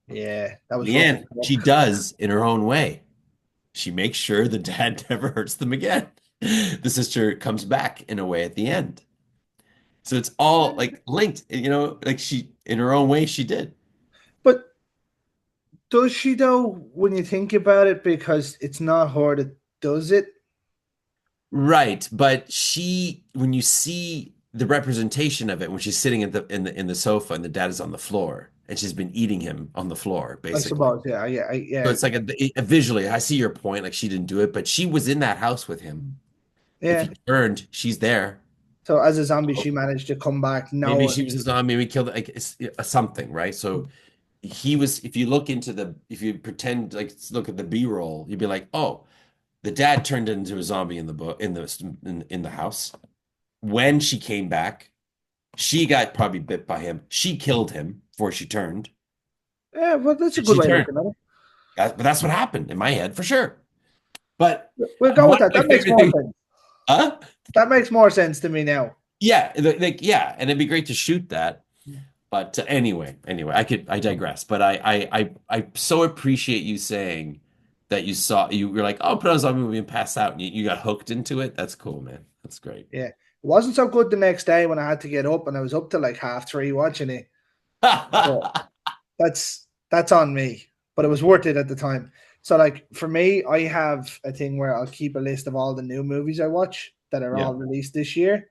Speaker 1: yeah, that
Speaker 2: In
Speaker 1: was
Speaker 2: the
Speaker 1: rough.
Speaker 2: end, she does in her own way. She makes sure the dad never hurts them again. The sister comes back in a way at the end. So it's all like linked, like she, in her own way, she did.
Speaker 1: But does she though when you think about it? Because it's not her that does it.
Speaker 2: Right. But when you see the representation of it, when she's sitting in the sofa and the dad is on the floor and she's been eating him on the floor,
Speaker 1: I
Speaker 2: basically.
Speaker 1: suppose, yeah, yeah,
Speaker 2: So
Speaker 1: yeah,
Speaker 2: it's like visually, I see your point. Like she didn't do it, but she was in that house with him. If
Speaker 1: yeah.
Speaker 2: he turned, she's there.
Speaker 1: So as a zombie,
Speaker 2: So
Speaker 1: she managed to come back.
Speaker 2: maybe
Speaker 1: No,
Speaker 2: she was a zombie, maybe killed like something, right? So he was, if you look into if you pretend like look at the B-roll, you'd be like, oh, the dad turned into a zombie in the book in the house. When she came back, she got probably bit by him. She killed him before she turned.
Speaker 1: yeah, well, that's a
Speaker 2: And
Speaker 1: good
Speaker 2: she
Speaker 1: way of
Speaker 2: turned.
Speaker 1: looking at it.
Speaker 2: But that's what happened in my head for sure. But
Speaker 1: We'll go
Speaker 2: one
Speaker 1: with
Speaker 2: of
Speaker 1: that.
Speaker 2: my
Speaker 1: That makes
Speaker 2: favorite
Speaker 1: more
Speaker 2: things,
Speaker 1: sense.
Speaker 2: huh?
Speaker 1: That makes more sense to me now.
Speaker 2: Yeah, like yeah, and it'd be great to shoot that. But anyway, I digress. But I so appreciate you saying that you were like, oh, put on a zombie movie and pass out, and you got hooked into it. That's cool, man. That's great.
Speaker 1: Yeah, it wasn't so good the next day when I had to get up, and I was up to like 3:30 watching it. But that's on me. But it was worth it at the time. So like for me, I have a thing where I'll keep a list of all the new movies I watch that are
Speaker 2: Yeah.
Speaker 1: all released this year,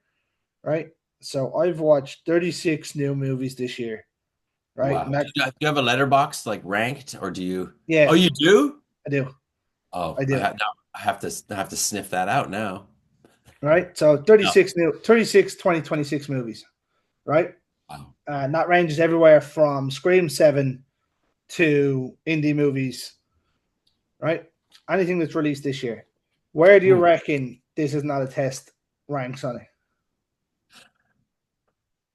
Speaker 1: right? So I've watched 36 new movies this year, right?
Speaker 2: Wow.
Speaker 1: And that,
Speaker 2: Do you have a letterbox like ranked, or do you?
Speaker 1: yeah,
Speaker 2: Oh, you do?
Speaker 1: I do.
Speaker 2: Oh,
Speaker 1: I do.
Speaker 2: I have to sniff that out now.
Speaker 1: Right. So
Speaker 2: No.
Speaker 1: 36 2026 movies. Right.
Speaker 2: Wow.
Speaker 1: And that ranges everywhere from Scream 7 to indie movies. Right. Anything that's released this year. Where do you
Speaker 2: Hmm.
Speaker 1: reckon This Is Not a Test ranks on it?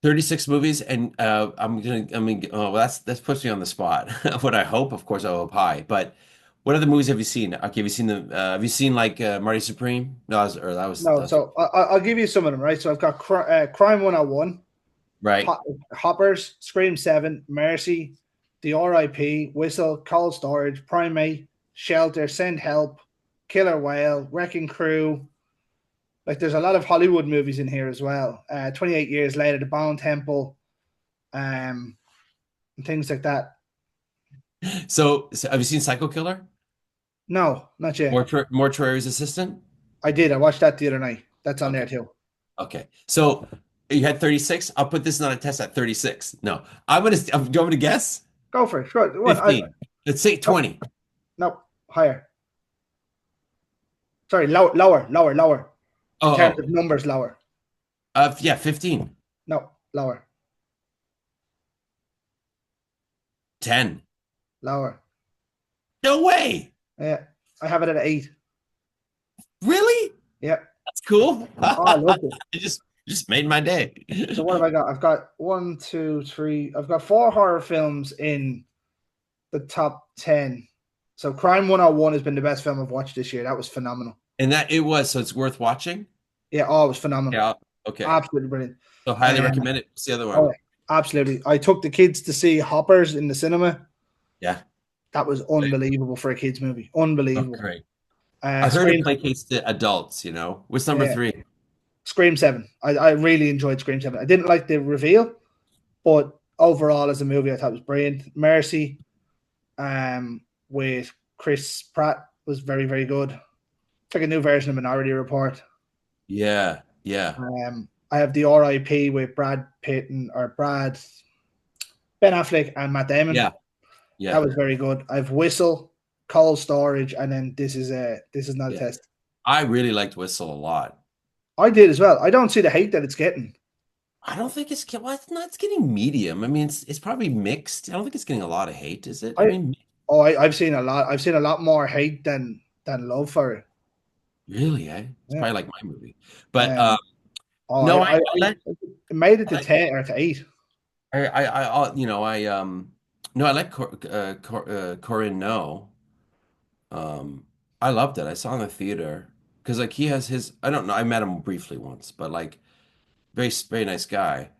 Speaker 2: 36 movies, and I mean, oh, well, that's puts me on the spot. What I hope, of course, I hope high. But what other movies have you seen? Okay, have you seen have you seen like Marty Supreme? No, that
Speaker 1: No.
Speaker 2: was
Speaker 1: So I'll give you some of them. Right. So I've got Crime 101,
Speaker 2: right.
Speaker 1: Hoppers, Scream 7, Mercy, The RIP, Whistle, Cold Storage, Primate, Shelter, Send Help, Killer Whale, Wrecking Crew. Like there's a lot of Hollywood movies in here as well. 28 Years Later, The Bone Temple, and things like that.
Speaker 2: So have you seen Psycho Killer?
Speaker 1: No, not yet.
Speaker 2: Mortuary's Assistant?
Speaker 1: I did. I watched that the other night. That's on
Speaker 2: Okay.
Speaker 1: there too.
Speaker 2: Okay. So you had 36. I'll put this on a test at 36. No, I'm gonna. Do you want me to guess?
Speaker 1: Go for it. Sure. What?
Speaker 2: 15. Let's say
Speaker 1: Nope.
Speaker 2: 20.
Speaker 1: Nope. Higher. Sorry, lower.
Speaker 2: Oh,
Speaker 1: In terms
Speaker 2: oh.
Speaker 1: of numbers, lower.
Speaker 2: Yeah, 15.
Speaker 1: No, lower,
Speaker 2: 10.
Speaker 1: lower.
Speaker 2: No way.
Speaker 1: Yeah, I have it at 8.
Speaker 2: Really?
Speaker 1: Yeah.
Speaker 2: That's cool.
Speaker 1: Oh, I loved it.
Speaker 2: You just made my day.
Speaker 1: So what have I got? I've got one, two, three. I've got 4 horror films in the top 10. So Crime 101 has been the best film I've watched this year. That was phenomenal.
Speaker 2: And that it was, so it's worth watching.
Speaker 1: Yeah, oh, it was phenomenal.
Speaker 2: Yeah. Okay.
Speaker 1: Absolutely brilliant.
Speaker 2: So highly
Speaker 1: Um,
Speaker 2: recommend it. What's the other
Speaker 1: oh,
Speaker 2: one?
Speaker 1: absolutely. I took the kids to see Hoppers in the cinema.
Speaker 2: Yeah.
Speaker 1: That was
Speaker 2: Right.
Speaker 1: unbelievable for a kids movie.
Speaker 2: Oh,
Speaker 1: Unbelievable.
Speaker 2: great. I heard it
Speaker 1: Scream,
Speaker 2: placates to adults, you know. What's number
Speaker 1: yeah,
Speaker 2: three?
Speaker 1: Scream 7. I really enjoyed Scream 7. I didn't like the reveal, but overall as a movie, I thought it was brilliant. Mercy, with Chris Pratt was very, very good. It's like a new version of Minority Report.
Speaker 2: Yeah. Yeah.
Speaker 1: I have the RIP with Brad Pitt or Ben Affleck and Matt Damon.
Speaker 2: Yeah.
Speaker 1: That
Speaker 2: Yeah.
Speaker 1: was very good. I've Whistle, Cold Storage, and then This Is Not a
Speaker 2: Yeah.
Speaker 1: Test.
Speaker 2: I really liked Whistle a lot.
Speaker 1: I did as well. I don't see the hate that it's getting.
Speaker 2: I don't think well, it's not, it's getting medium. I mean, it's probably mixed. I don't think it's getting a lot of hate, is it? I
Speaker 1: I
Speaker 2: mean,
Speaker 1: I've seen a lot. I've seen a lot more hate than love for it.
Speaker 2: really, eh? It's
Speaker 1: Yeah.
Speaker 2: probably like my movie. But
Speaker 1: Um. Oh,
Speaker 2: no,
Speaker 1: I
Speaker 2: let
Speaker 1: made it
Speaker 2: I
Speaker 1: to
Speaker 2: like
Speaker 1: 10 or to 8.
Speaker 2: you know, no, I like Corin No. Um, I loved it. I saw it in the theater because like he has his. I don't know. I met him briefly once, but like very nice guy.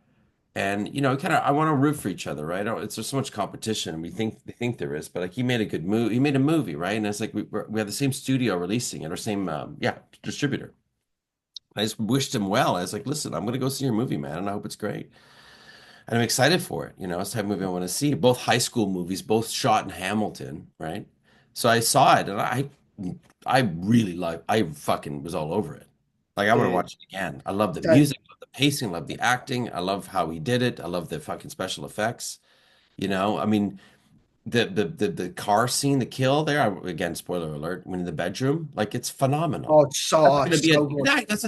Speaker 2: And you know, kind of, I want to root for each other, right? It's just so much competition, and they think there is, but like he made a good movie. He made a movie, right? And it's like we have the same studio releasing it, or same yeah distributor. I just wished him well. I was like, listen, I'm gonna go see your movie, man, and I hope it's great. And I'm excited for it. You know, it's the type of movie I want to see. Both high school movies, both shot in Hamilton, right? So I saw it, and I really like. I fucking was all over it. Like I want to
Speaker 1: The
Speaker 2: watch it again. I love the
Speaker 1: that
Speaker 2: music, love the pacing, love the acting. I love how he did it. I love the fucking special effects. You know, I mean, the car scene, the kill there. Again, spoiler alert. When in the bedroom, like it's phenomenal.
Speaker 1: oh,
Speaker 2: That's gonna be
Speaker 1: so good.
Speaker 2: that's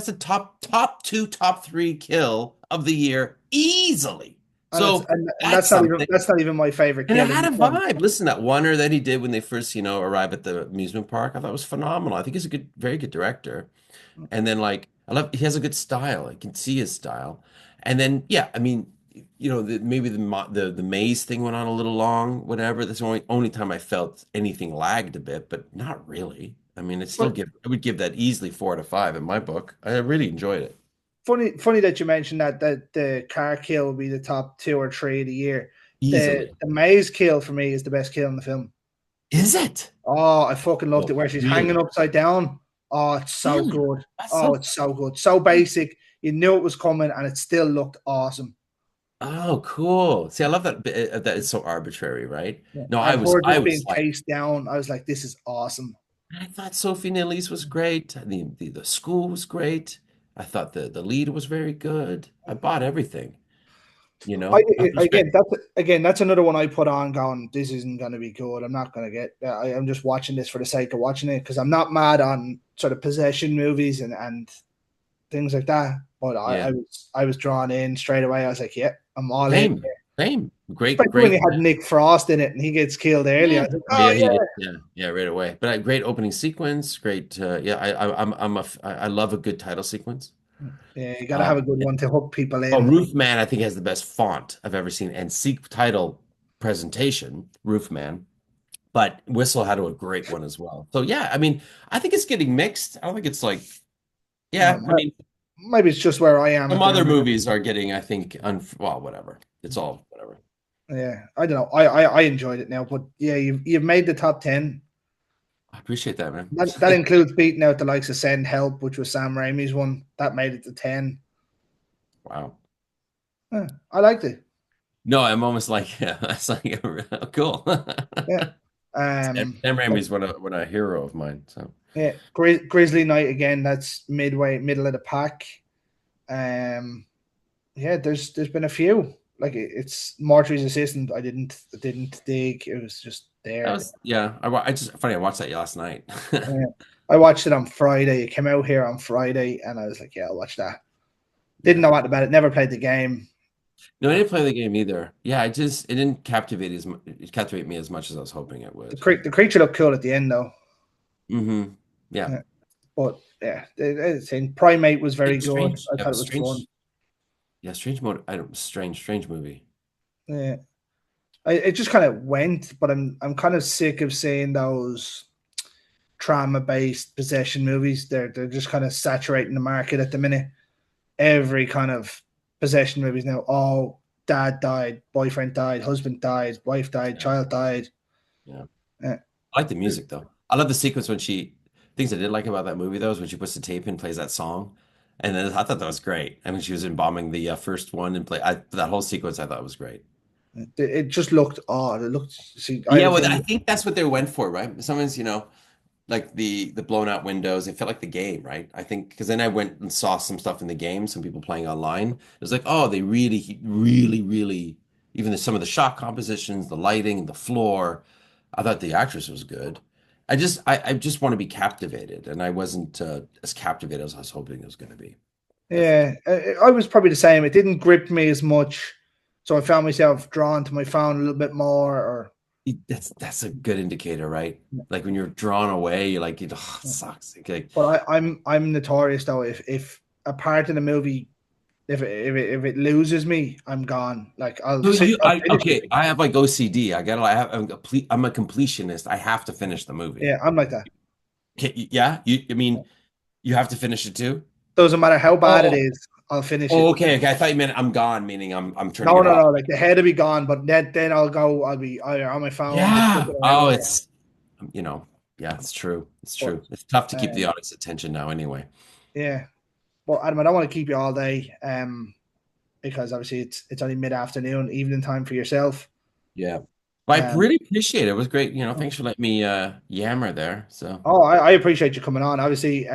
Speaker 2: a top two, top three kill of the year easily.
Speaker 1: And it's
Speaker 2: So
Speaker 1: and
Speaker 2: that's something.
Speaker 1: that's not even my favorite
Speaker 2: And it
Speaker 1: kill in
Speaker 2: had
Speaker 1: the
Speaker 2: a
Speaker 1: film.
Speaker 2: vibe. Listen, that oneer that he did when they first, you know, arrive at the amusement park, I thought was phenomenal. I think he's a very good director. And then like he has a good style. I can see his style. And then yeah, I mean, you know, maybe the maze thing went on a little long, whatever. That's the only time I felt anything lagged a bit, but not really. I mean,
Speaker 1: But
Speaker 2: I would give that easily 4 out of 5 in my book. I really enjoyed it.
Speaker 1: funny that you mentioned that the car kill will be the top 2 or 3 of the year.
Speaker 2: Easily.
Speaker 1: The maze kill for me is the best kill in the film.
Speaker 2: Is it?
Speaker 1: Oh, I fucking loved it
Speaker 2: Oh,
Speaker 1: where she's hanging
Speaker 2: really?
Speaker 1: upside down. Oh, it's so
Speaker 2: Really?
Speaker 1: good.
Speaker 2: That's
Speaker 1: Oh,
Speaker 2: so
Speaker 1: it's so good. So basic. You knew it was coming and it still looked awesome.
Speaker 2: Oh, cool. See, I love that it's so arbitrary, right?
Speaker 1: Yeah.
Speaker 2: No,
Speaker 1: And her
Speaker 2: I
Speaker 1: just
Speaker 2: was
Speaker 1: being
Speaker 2: like,
Speaker 1: chased down, I was like, this is awesome.
Speaker 2: I thought Sophie Nilles was great. The school was great. I thought the lead was very good. I bought everything. That was great.
Speaker 1: That's another one I put on. Going, this isn't going to be good. I'm not going to get. I'm just watching this for the sake of watching it because I'm not mad on sort of possession movies and things like that. But
Speaker 2: Yeah.
Speaker 1: I was drawn in straight away. I was like, yeah, I'm all in.
Speaker 2: Same. Same. Great,
Speaker 1: Especially when
Speaker 2: great.
Speaker 1: you had Nick Frost in it and he gets killed early. I
Speaker 2: Yeah.
Speaker 1: was like,
Speaker 2: Oh
Speaker 1: oh
Speaker 2: yeah, he
Speaker 1: yeah.
Speaker 2: did. Yeah, yeah, right away. But great opening sequence. Great. Yeah, I love a good title sequence.
Speaker 1: Yeah, you got to
Speaker 2: Uh,
Speaker 1: have a good one to hook people
Speaker 2: oh,
Speaker 1: in.
Speaker 2: Roof Man, I think has the best font I've ever seen, and seek title presentation, Roof Man. But Whistle had a great one as well. So yeah, I mean, I think it's getting mixed. I don't think it's like,
Speaker 1: Uh,
Speaker 2: yeah, I mean,
Speaker 1: maybe it's just where I am
Speaker 2: some
Speaker 1: at the
Speaker 2: other
Speaker 1: minute.
Speaker 2: movies are getting, I think, well, whatever. It's all whatever.
Speaker 1: Yeah, I don't know. I enjoyed it now, but yeah, you've made the top 10.
Speaker 2: I appreciate that, man.
Speaker 1: That includes beating out the likes of Send Help, which was Sam Raimi's one. That made it to 10.
Speaker 2: Wow.
Speaker 1: Yeah, I liked it.
Speaker 2: No, I'm almost like, yeah, that's like cool.
Speaker 1: Yeah.
Speaker 2: Sam Raimi's one a hero of mine. So
Speaker 1: yeah, Grizzly Night again. That's middle of the pack. Um, yeah, there's been a few. Like it's Marjorie's Assistant. I didn't dig. It was just
Speaker 2: that
Speaker 1: there.
Speaker 2: was, yeah. I just funny. I watched that last night.
Speaker 1: Yeah. I watched it on Friday. It came out here on Friday, and I was like, "Yeah, I'll watch that." Didn't
Speaker 2: Yeah.
Speaker 1: know what about it. Never played the game.
Speaker 2: No, I didn't play the game either. Yeah, it didn't captivate me as much as I was hoping it would.
Speaker 1: The creature looked cool at the end, though.
Speaker 2: Hmm. Yeah.
Speaker 1: Yeah. But yeah, saying Primate was very good.
Speaker 2: Strange.
Speaker 1: I
Speaker 2: Yeah,
Speaker 1: thought it was fun.
Speaker 2: strange. Yeah, strange mode. I don't strange movie.
Speaker 1: Yeah, it just kind of went, but I'm kind of sick of seeing those trauma based possession movies. They're just kind of saturating the market at the minute. Every kind of possession movies now. Oh, dad died, boyfriend died, husband died, wife died,
Speaker 2: Yeah.
Speaker 1: child died.
Speaker 2: Yeah.
Speaker 1: Yeah.
Speaker 2: I like the music though. I love the sequence when things I did like about that movie though is when she puts the tape in, plays that song. And then I thought that was great. I mean, she was embalming the first one and that whole sequence I thought was great.
Speaker 1: It just looked odd. It looked. See, I had
Speaker 2: Yeah,
Speaker 1: a
Speaker 2: well, I
Speaker 1: thing.
Speaker 2: think that's what they went for, right? Sometimes, like the blown out windows, it felt like the game, right? I think because then I went and saw some stuff in the game, some people playing online. It was like, oh, they really, really, really, even some of the shot compositions, the lighting, the floor. I thought the actress was good. I just want to be captivated, and I wasn't as captivated as I was hoping it was going to be. That's
Speaker 1: Yeah, I was probably the same. It didn't grip me as much, so I found myself drawn to my phone a little bit more. Or
Speaker 2: that's a good indicator, right? Like when you're drawn away, you're like, oh, it sucks. Okay.
Speaker 1: but I'm notorious though. If a part in the movie, if it loses me, I'm gone. Like
Speaker 2: So
Speaker 1: I'll finish it.
Speaker 2: okay, I have like OCD. I'm a completionist. I have to finish the movie.
Speaker 1: Yeah, I'm like that.
Speaker 2: Okay, yeah, I mean, you have to finish it too.
Speaker 1: Doesn't matter how bad it
Speaker 2: Oh,
Speaker 1: is, I'll finish
Speaker 2: oh,
Speaker 1: it.
Speaker 2: okay, okay. I thought you meant I'm gone, meaning I'm turning
Speaker 1: No,
Speaker 2: it
Speaker 1: no,
Speaker 2: off.
Speaker 1: no. Like the head will be gone, but then I'll go. I'll be either on my phone, just
Speaker 2: Yeah.
Speaker 1: looking
Speaker 2: Oh,
Speaker 1: around.
Speaker 2: you know, yeah, it's true. It's
Speaker 1: But
Speaker 2: true. It's tough to keep the
Speaker 1: um,
Speaker 2: audience attention now, anyway.
Speaker 1: yeah, but Adam, I don't want to keep you all day. Because obviously it's only mid afternoon, evening time for yourself.
Speaker 2: Yeah. But I
Speaker 1: Um,
Speaker 2: really appreciate it. It was great. Thanks for letting me yammer there. So
Speaker 1: oh, I appreciate you coming on. Obviously,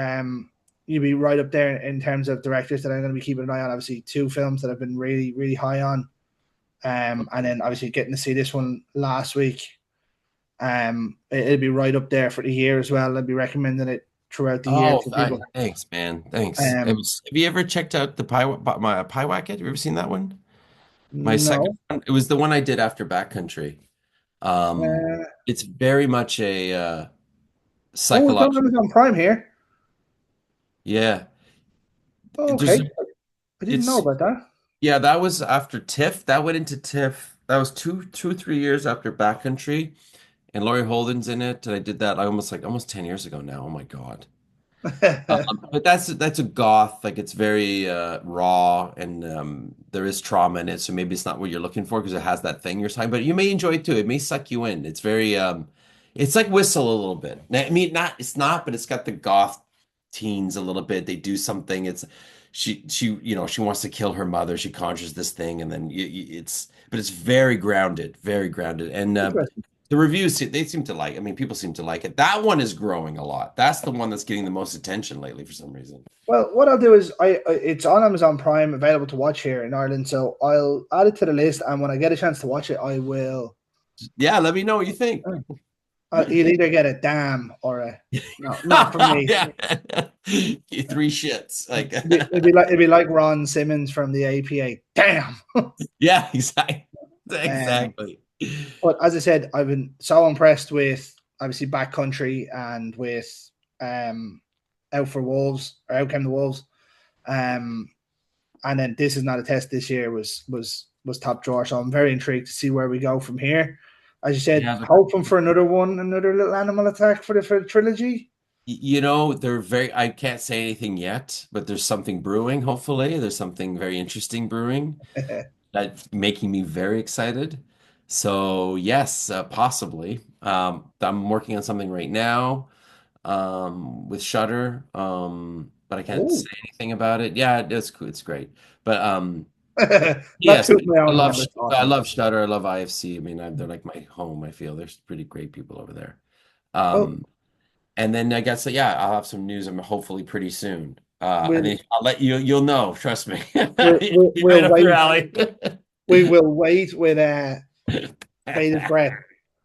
Speaker 1: you'll be right up there in terms of directors that I'm going to be keeping an eye on. Obviously, two films that I've been really, really high on. And then obviously getting to see this one last week. It'll be right up there for the year as well. I'll be recommending it throughout the year
Speaker 2: Oh,
Speaker 1: to people.
Speaker 2: thanks, man. Thanks.
Speaker 1: Um,
Speaker 2: Have you ever checked out my Pie Wacket? Have you ever seen that one? My second
Speaker 1: no.
Speaker 2: one. It was the one I did after Backcountry.
Speaker 1: Uh,
Speaker 2: It's very much a
Speaker 1: oh, it's on
Speaker 2: psychological.
Speaker 1: Amazon Prime here.
Speaker 2: Yeah.
Speaker 1: Oh,
Speaker 2: There's
Speaker 1: okay. I didn't know
Speaker 2: it's
Speaker 1: about that.
Speaker 2: Yeah, that was after TIFF. That went into TIFF. That was 3 years after Backcountry, and Laurie Holden's in it. And I did that almost 10 years ago now. Oh my God. But that's a goth, like it's very raw and there is trauma in it, so maybe it's not what you're looking for because it has that thing you're talking, but you may enjoy it too. It may suck you in. It's very it's like Whistle a little bit. I mean, it's not, but it's got the goth teens a little bit. They do something. It's she wants to kill her mother. She conjures this thing, and then it's but it's very grounded, very grounded. And
Speaker 1: Interesting.
Speaker 2: The reviews, they seem to like. I mean, people seem to like it. That one is growing a lot. That's the one that's getting the most attention lately for some reason.
Speaker 1: Well, what I'll do is it's on Amazon Prime, available to watch here in Ireland. So I'll add it to the list, and when I get a chance to watch it, I will.
Speaker 2: Yeah, let me know what you think.
Speaker 1: You'll either get a damn or a no, not from me.
Speaker 2: Yeah. Three shits. Like,
Speaker 1: It'd be like Ron Simmons from the APA. Damn.
Speaker 2: yeah, exactly.
Speaker 1: Um,
Speaker 2: Exactly.
Speaker 1: but as I said, I've been so impressed with obviously Backcountry and with um, Out for Wolves or Out Came the Wolves. Um, and then This Is Not a Test this year was top drawer. So I'm very intrigued to see where we go from here. As you said,
Speaker 2: Yeah,
Speaker 1: hoping for another one, another little animal attack for the trilogy.
Speaker 2: you know, they're very, I can't say anything yet, but there's something brewing, hopefully. There's something very interesting brewing that's making me very excited. So, yes, possibly. I'm working on something right now with Shutter, but I can't
Speaker 1: Oh,
Speaker 2: say anything about it. Yeah, it's cool. It's great. But
Speaker 1: not
Speaker 2: yes,
Speaker 1: toot my
Speaker 2: I
Speaker 1: own
Speaker 2: love
Speaker 1: horn. That's
Speaker 2: I
Speaker 1: awesome.
Speaker 2: love Shutter. I love IFC. I mean, they're like my home, I feel. There's pretty great people over there.
Speaker 1: Well,
Speaker 2: Um, and then I guess yeah, I'll have some news hopefully pretty soon. And
Speaker 1: we'll
Speaker 2: then I'll let you'll know, trust me.
Speaker 1: we'll, we'll,
Speaker 2: Right
Speaker 1: we'll
Speaker 2: up your
Speaker 1: wait.
Speaker 2: alley.
Speaker 1: We will wait with bated breath.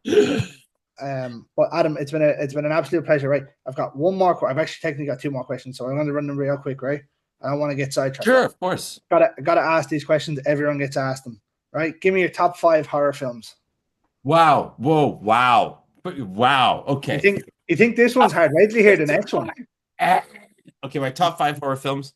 Speaker 1: But Adam, it's been an absolute pleasure, right? I've got one more. I've actually technically got two more questions, so I'm going to run them real quick, right? I don't want to get sidetracked.
Speaker 2: Sure, of course.
Speaker 1: Gotta ask these questions. Everyone gets asked them, right? Give me your top five horror films.
Speaker 2: Wow. Whoa. Wow. Wow.
Speaker 1: You
Speaker 2: Okay.
Speaker 1: think you think this one's hard? Wait till you hear the next one.
Speaker 2: Okay, my top five horror films.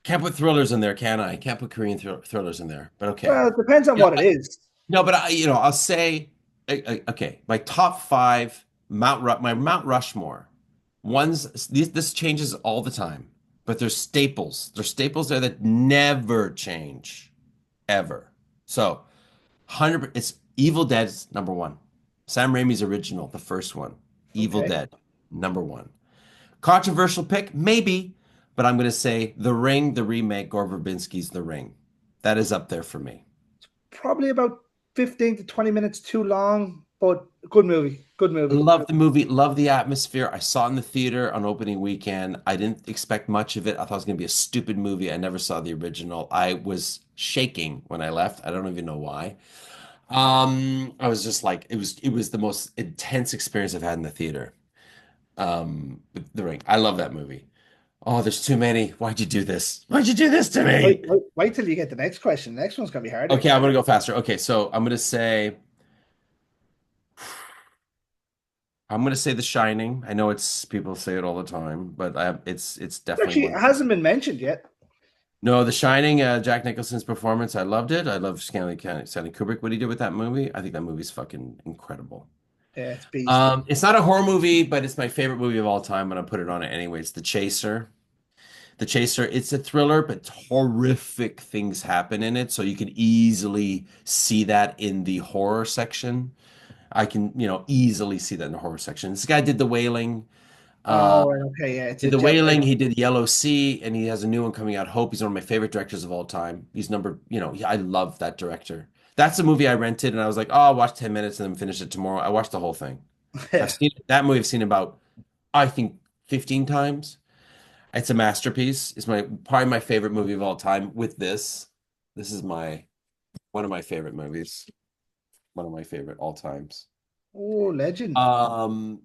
Speaker 2: Can't put thrillers in there, can I? Can't put Korean thrillers in there. But okay.
Speaker 1: Well, it depends on
Speaker 2: Yeah.
Speaker 1: what it is.
Speaker 2: No, but I'll say, okay, my top five my Mount Rushmore. This changes all the time, but there's staples. There's staples there that never change, ever. So, 100, it's Evil Dead's number one. Sam Raimi's original, the first one. Evil
Speaker 1: Okay,
Speaker 2: Dead, number one. Controversial pick, maybe, but I'm going to say The Ring, the remake, Gore Verbinski's The Ring. That is up there for me.
Speaker 1: probably about 15 to 20 minutes too long, but good movie. Good movie.
Speaker 2: Love the movie, love the atmosphere. I saw it in the theater on opening weekend. I didn't expect much of it. I thought it was going to be a stupid movie. I never saw the original. I was shaking when I left. I don't even know why. I was just like, it was the most intense experience I've had in the theater. With The Ring. I love that movie. Oh, there's too many. Why'd you do this? Why'd you do this to
Speaker 1: Wait,
Speaker 2: me?
Speaker 1: wait, wait till you get the next question. The next one's gonna be harder.
Speaker 2: Okay, I'm gonna go faster. Okay, so I'm gonna say The Shining. I know it's people say it all the time, but it's definitely
Speaker 1: Actually, it
Speaker 2: one.
Speaker 1: hasn't been mentioned yet.
Speaker 2: No, The Shining, Jack Nicholson's performance, I loved it. I love Stanley Kubrick, what he did with that movie. I think that movie's fucking incredible.
Speaker 1: Yeah, it's beast.
Speaker 2: It's not a horror movie, but it's my favorite movie of all time, and I put it on it anyway. It's The Chaser. The Chaser, it's a thriller, but horrific things happen in it, so you can easily see that in the horror section. I can, easily see that in the horror section. This guy did The Wailing. Uh,
Speaker 1: Oh, right, okay, yeah, it's
Speaker 2: did
Speaker 1: a
Speaker 2: The
Speaker 1: Jack.
Speaker 2: Wailing. He did Yellow Sea, and he has a new one coming out, Hope. He's one of my favorite directors of all time. He's I love that director. That's a movie I rented, and I was like, oh, I'll watch 10 minutes and then finish it tomorrow. I watched the whole thing. I've seen that movie. I've seen about, I think, 15 times. It's a masterpiece. It's probably my favorite movie of all time. With this is one of my favorite movies. One of my favorite all times.
Speaker 1: Oh, legend.
Speaker 2: Um,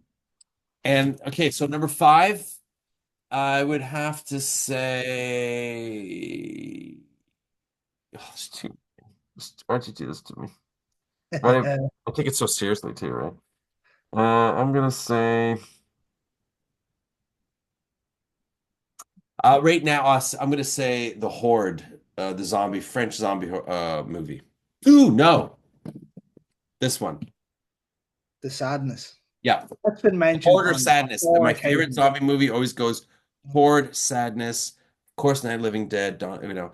Speaker 2: and okay, so number five, I would have to say, oh, why'd you do this to me? I take it so seriously too, right? I'm gonna say, right now, I'm gonna say The Horde, the French zombie movie. Ooh, no, this one.
Speaker 1: The Sadness.
Speaker 2: Yeah,
Speaker 1: That's been mentioned
Speaker 2: Horde or
Speaker 1: on
Speaker 2: Sadness.
Speaker 1: four
Speaker 2: My favorite
Speaker 1: occasions.
Speaker 2: zombie movie always goes Horde, Sadness. Of course, Night of the Living Dead. Don't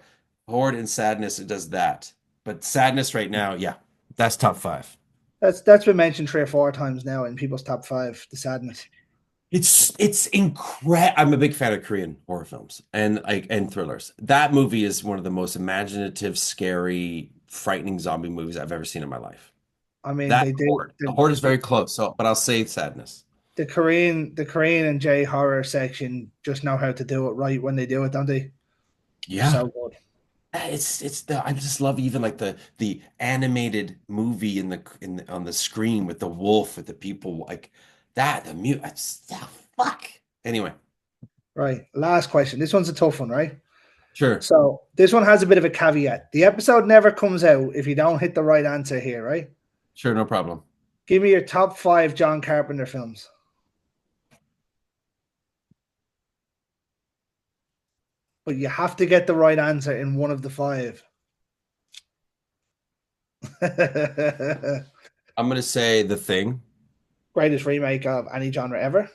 Speaker 2: Horde and Sadness. It does that, but Sadness right now, yeah, that's top five.
Speaker 1: That's been mentioned 3 or 4 times now in people's top five. The Sadness.
Speaker 2: It's incredible. I'm a big fan of Korean horror films and thrillers. That movie is one of the most imaginative, scary, frightening zombie movies I've ever seen in my life.
Speaker 1: I mean,
Speaker 2: That
Speaker 1: they do
Speaker 2: Horde. The Horde is very close. So, but I'll say Sadness.
Speaker 1: the Korean and J horror section just know how to do it right when they do it, don't they? They're
Speaker 2: Yeah.
Speaker 1: so good.
Speaker 2: It's the I just love even like the animated movie in the on the screen with the wolf with the people like that the mute fuck. Anyway,
Speaker 1: Right. Last question. This one's a tough one, right?
Speaker 2: sure.
Speaker 1: So this one has a bit of a caveat. The episode never comes out if you don't hit the right answer here, right?
Speaker 2: Sure, no problem.
Speaker 1: Give me your top five John Carpenter films. But you have to get the right answer in one of the five.
Speaker 2: I'm gonna say The Thing.
Speaker 1: Greatest remake of any genre ever.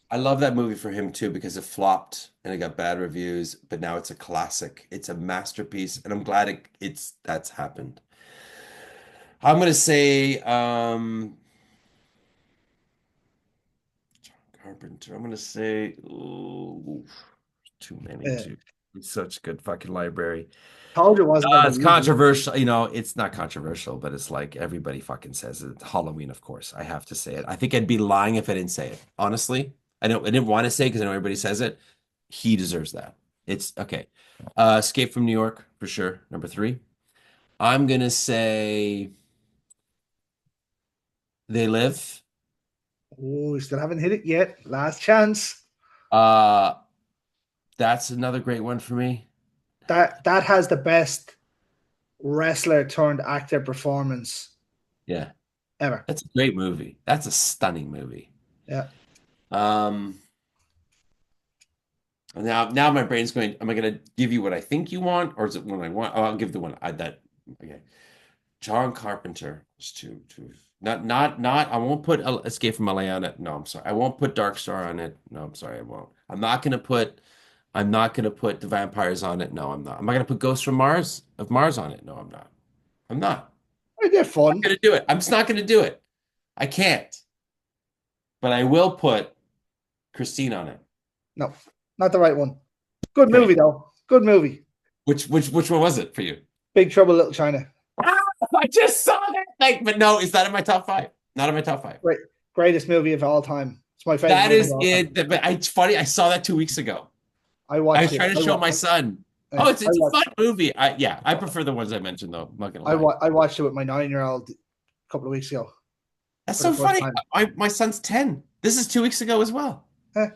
Speaker 2: I love that movie for him too because it flopped and it got bad reviews, but now it's a classic. It's a masterpiece, and I'm glad that's happened. I'm gonna say John Carpenter. I'm gonna say ooh, too many
Speaker 1: Yeah.
Speaker 2: too. It's such good fucking library.
Speaker 1: Told you it wasn't going to
Speaker 2: It's
Speaker 1: be easy.
Speaker 2: controversial, it's not controversial, but it's like everybody fucking says it. Halloween, of course. I have to say it. I think I'd be lying if I didn't say it. Honestly, I didn't want to say it because I know everybody says it. He deserves that. It's okay. Escape from New York for sure. Number three. I'm gonna say They Live.
Speaker 1: Oh, you still haven't hit it yet. Last chance.
Speaker 2: Uh, that's another great one for me.
Speaker 1: That has the best wrestler turned actor performance
Speaker 2: Yeah,
Speaker 1: ever.
Speaker 2: that's a great movie. That's a stunning movie.
Speaker 1: Yeah.
Speaker 2: Um, now my brain's going, am I going to give you what I think you want, or is it one I want? Oh, I'll give the one okay. John Carpenter is too, not, I won't put Escape from LA on it. No, I'm sorry. I won't put Dark Star on it. No, I'm sorry. I won't. I'm not going to put The Vampires on it. No, I'm not. Am I going to put Ghost from Mars on it? No, I'm not. I'm not.
Speaker 1: They're
Speaker 2: I'm
Speaker 1: fun.
Speaker 2: not going to do it. I'm just not going to do it. I can't. But I will put Christine on it.
Speaker 1: No, not the right one. Good
Speaker 2: Okay.
Speaker 1: movie though. Good movie.
Speaker 2: Which one was it for you?
Speaker 1: Big Trouble in Little China.
Speaker 2: Ah, I just saw that. Like, but no, is that in my top five? Not in my top five.
Speaker 1: Greatest movie of all time. It's my favorite
Speaker 2: That
Speaker 1: movie of
Speaker 2: is
Speaker 1: all time.
Speaker 2: it. But it's funny. I saw that 2 weeks ago.
Speaker 1: I
Speaker 2: I
Speaker 1: watched
Speaker 2: was
Speaker 1: it.
Speaker 2: trying to show my son.
Speaker 1: I
Speaker 2: Oh, it's a
Speaker 1: watched.
Speaker 2: fun movie. I prefer the ones I mentioned though. I'm not gonna lie.
Speaker 1: I watched it with my 9-year-old a couple of weeks ago
Speaker 2: That's
Speaker 1: for the
Speaker 2: so
Speaker 1: first
Speaker 2: funny.
Speaker 1: time.
Speaker 2: My son's 10. This is 2 weeks ago as well.
Speaker 1: Eh,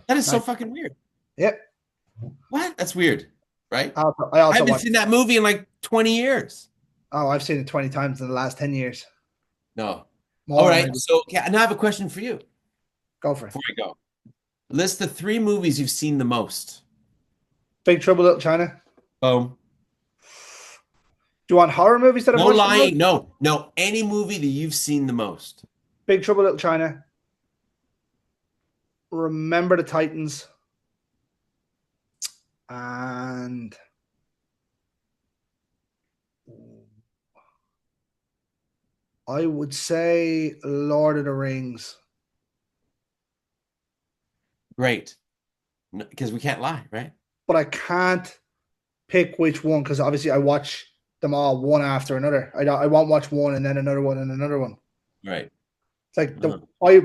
Speaker 2: That is so
Speaker 1: nice.
Speaker 2: fucking weird.
Speaker 1: Yep.
Speaker 2: What? That's weird, right?
Speaker 1: I
Speaker 2: I
Speaker 1: also
Speaker 2: haven't
Speaker 1: watched.
Speaker 2: seen that movie in like 20 years.
Speaker 1: Oh, I've seen it 20 times in the last 10 years.
Speaker 2: No. All
Speaker 1: More
Speaker 2: right.
Speaker 1: maybe.
Speaker 2: So, okay, now I have a question for you
Speaker 1: Go for it.
Speaker 2: before I go. List the 3 movies you've seen the most.
Speaker 1: Big Trouble in Little China.
Speaker 2: Boom.
Speaker 1: Do you want horror movies that I've
Speaker 2: No
Speaker 1: watched the most?
Speaker 2: lying. No. Any movie that you've seen the most.
Speaker 1: Big Trouble in Little China. Remember the Titans. And I would say Lord of the Rings.
Speaker 2: Great. Because we can't lie, right?
Speaker 1: But I can't pick which one because obviously I watch them all one after another. I won't watch one and then another one and another one.
Speaker 2: Right.
Speaker 1: It's like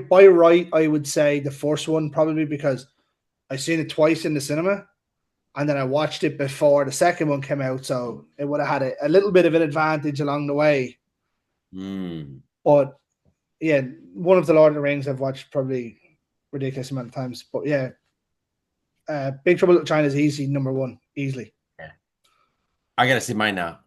Speaker 1: by right, I would say the first one probably because I seen it twice in the cinema and then I watched it before the second one came out, so it would have had a little bit of an advantage along the way.
Speaker 2: Mm.
Speaker 1: But yeah, one of the Lord of the Rings I've watched probably ridiculous amount of times. But yeah, Big Trouble in Little China is easy number one, easily.
Speaker 2: Yeah. I gotta see mine now.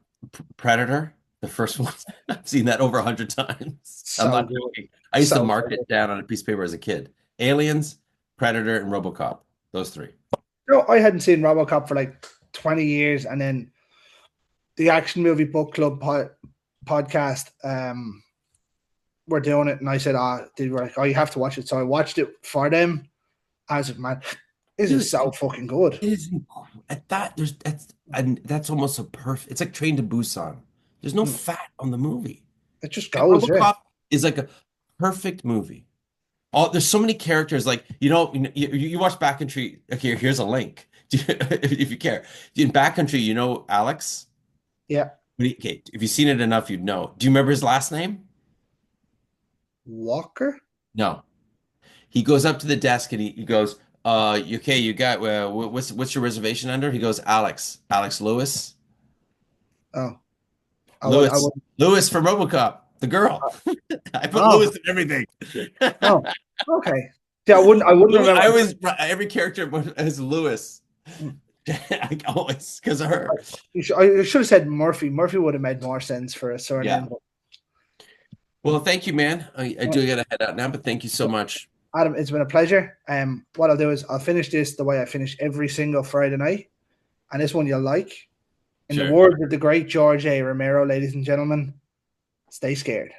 Speaker 2: Predator, the first one. I've seen that over 100 times. I'm not joking. I used to mark it down on a piece of paper as a kid. Aliens, Predator, and RoboCop. Those three.
Speaker 1: No, I hadn't seen RoboCop for like 20 years, and then the Action Movie Book Club podcast were doing it, and I said, they were like, oh, you have to watch it. So I watched it for them. I was like, man, this is so fucking good.
Speaker 2: It is at that. That's almost a perfect. It's like Train to Busan. There's no fat on the movie.
Speaker 1: It just goes.
Speaker 2: RoboCop is like a perfect movie. There's so many characters. Like you watch Backcountry. Okay, here's a link if you care. In Backcountry, Alex.
Speaker 1: Yeah.
Speaker 2: Okay, if you've seen it enough, you'd know. Do you remember his last name?
Speaker 1: Walker?
Speaker 2: No. He goes up to the desk and he goes, okay, you got what's your reservation under? He goes, Alex Lewis.
Speaker 1: Oh, I
Speaker 2: Lewis.
Speaker 1: would.
Speaker 2: Lewis from RoboCop, the girl. I put
Speaker 1: Oh,
Speaker 2: Lewis in everything.
Speaker 1: oh, okay. Yeah, I wouldn't remember.
Speaker 2: I always every character is Lewis.
Speaker 1: Mm.
Speaker 2: I always because of her.
Speaker 1: I should have said Murphy. Murphy would have made more sense for a
Speaker 2: Yeah.
Speaker 1: surname.
Speaker 2: Well, thank you, man. I
Speaker 1: But,
Speaker 2: do gotta head out now, but thank you so much.
Speaker 1: Adam, it's been a pleasure. What I'll do is I'll finish this the way I finish every single Friday night, and this one you'll like. In the
Speaker 2: Sure.
Speaker 1: words of the great George A. Romero, ladies and gentlemen, stay scared.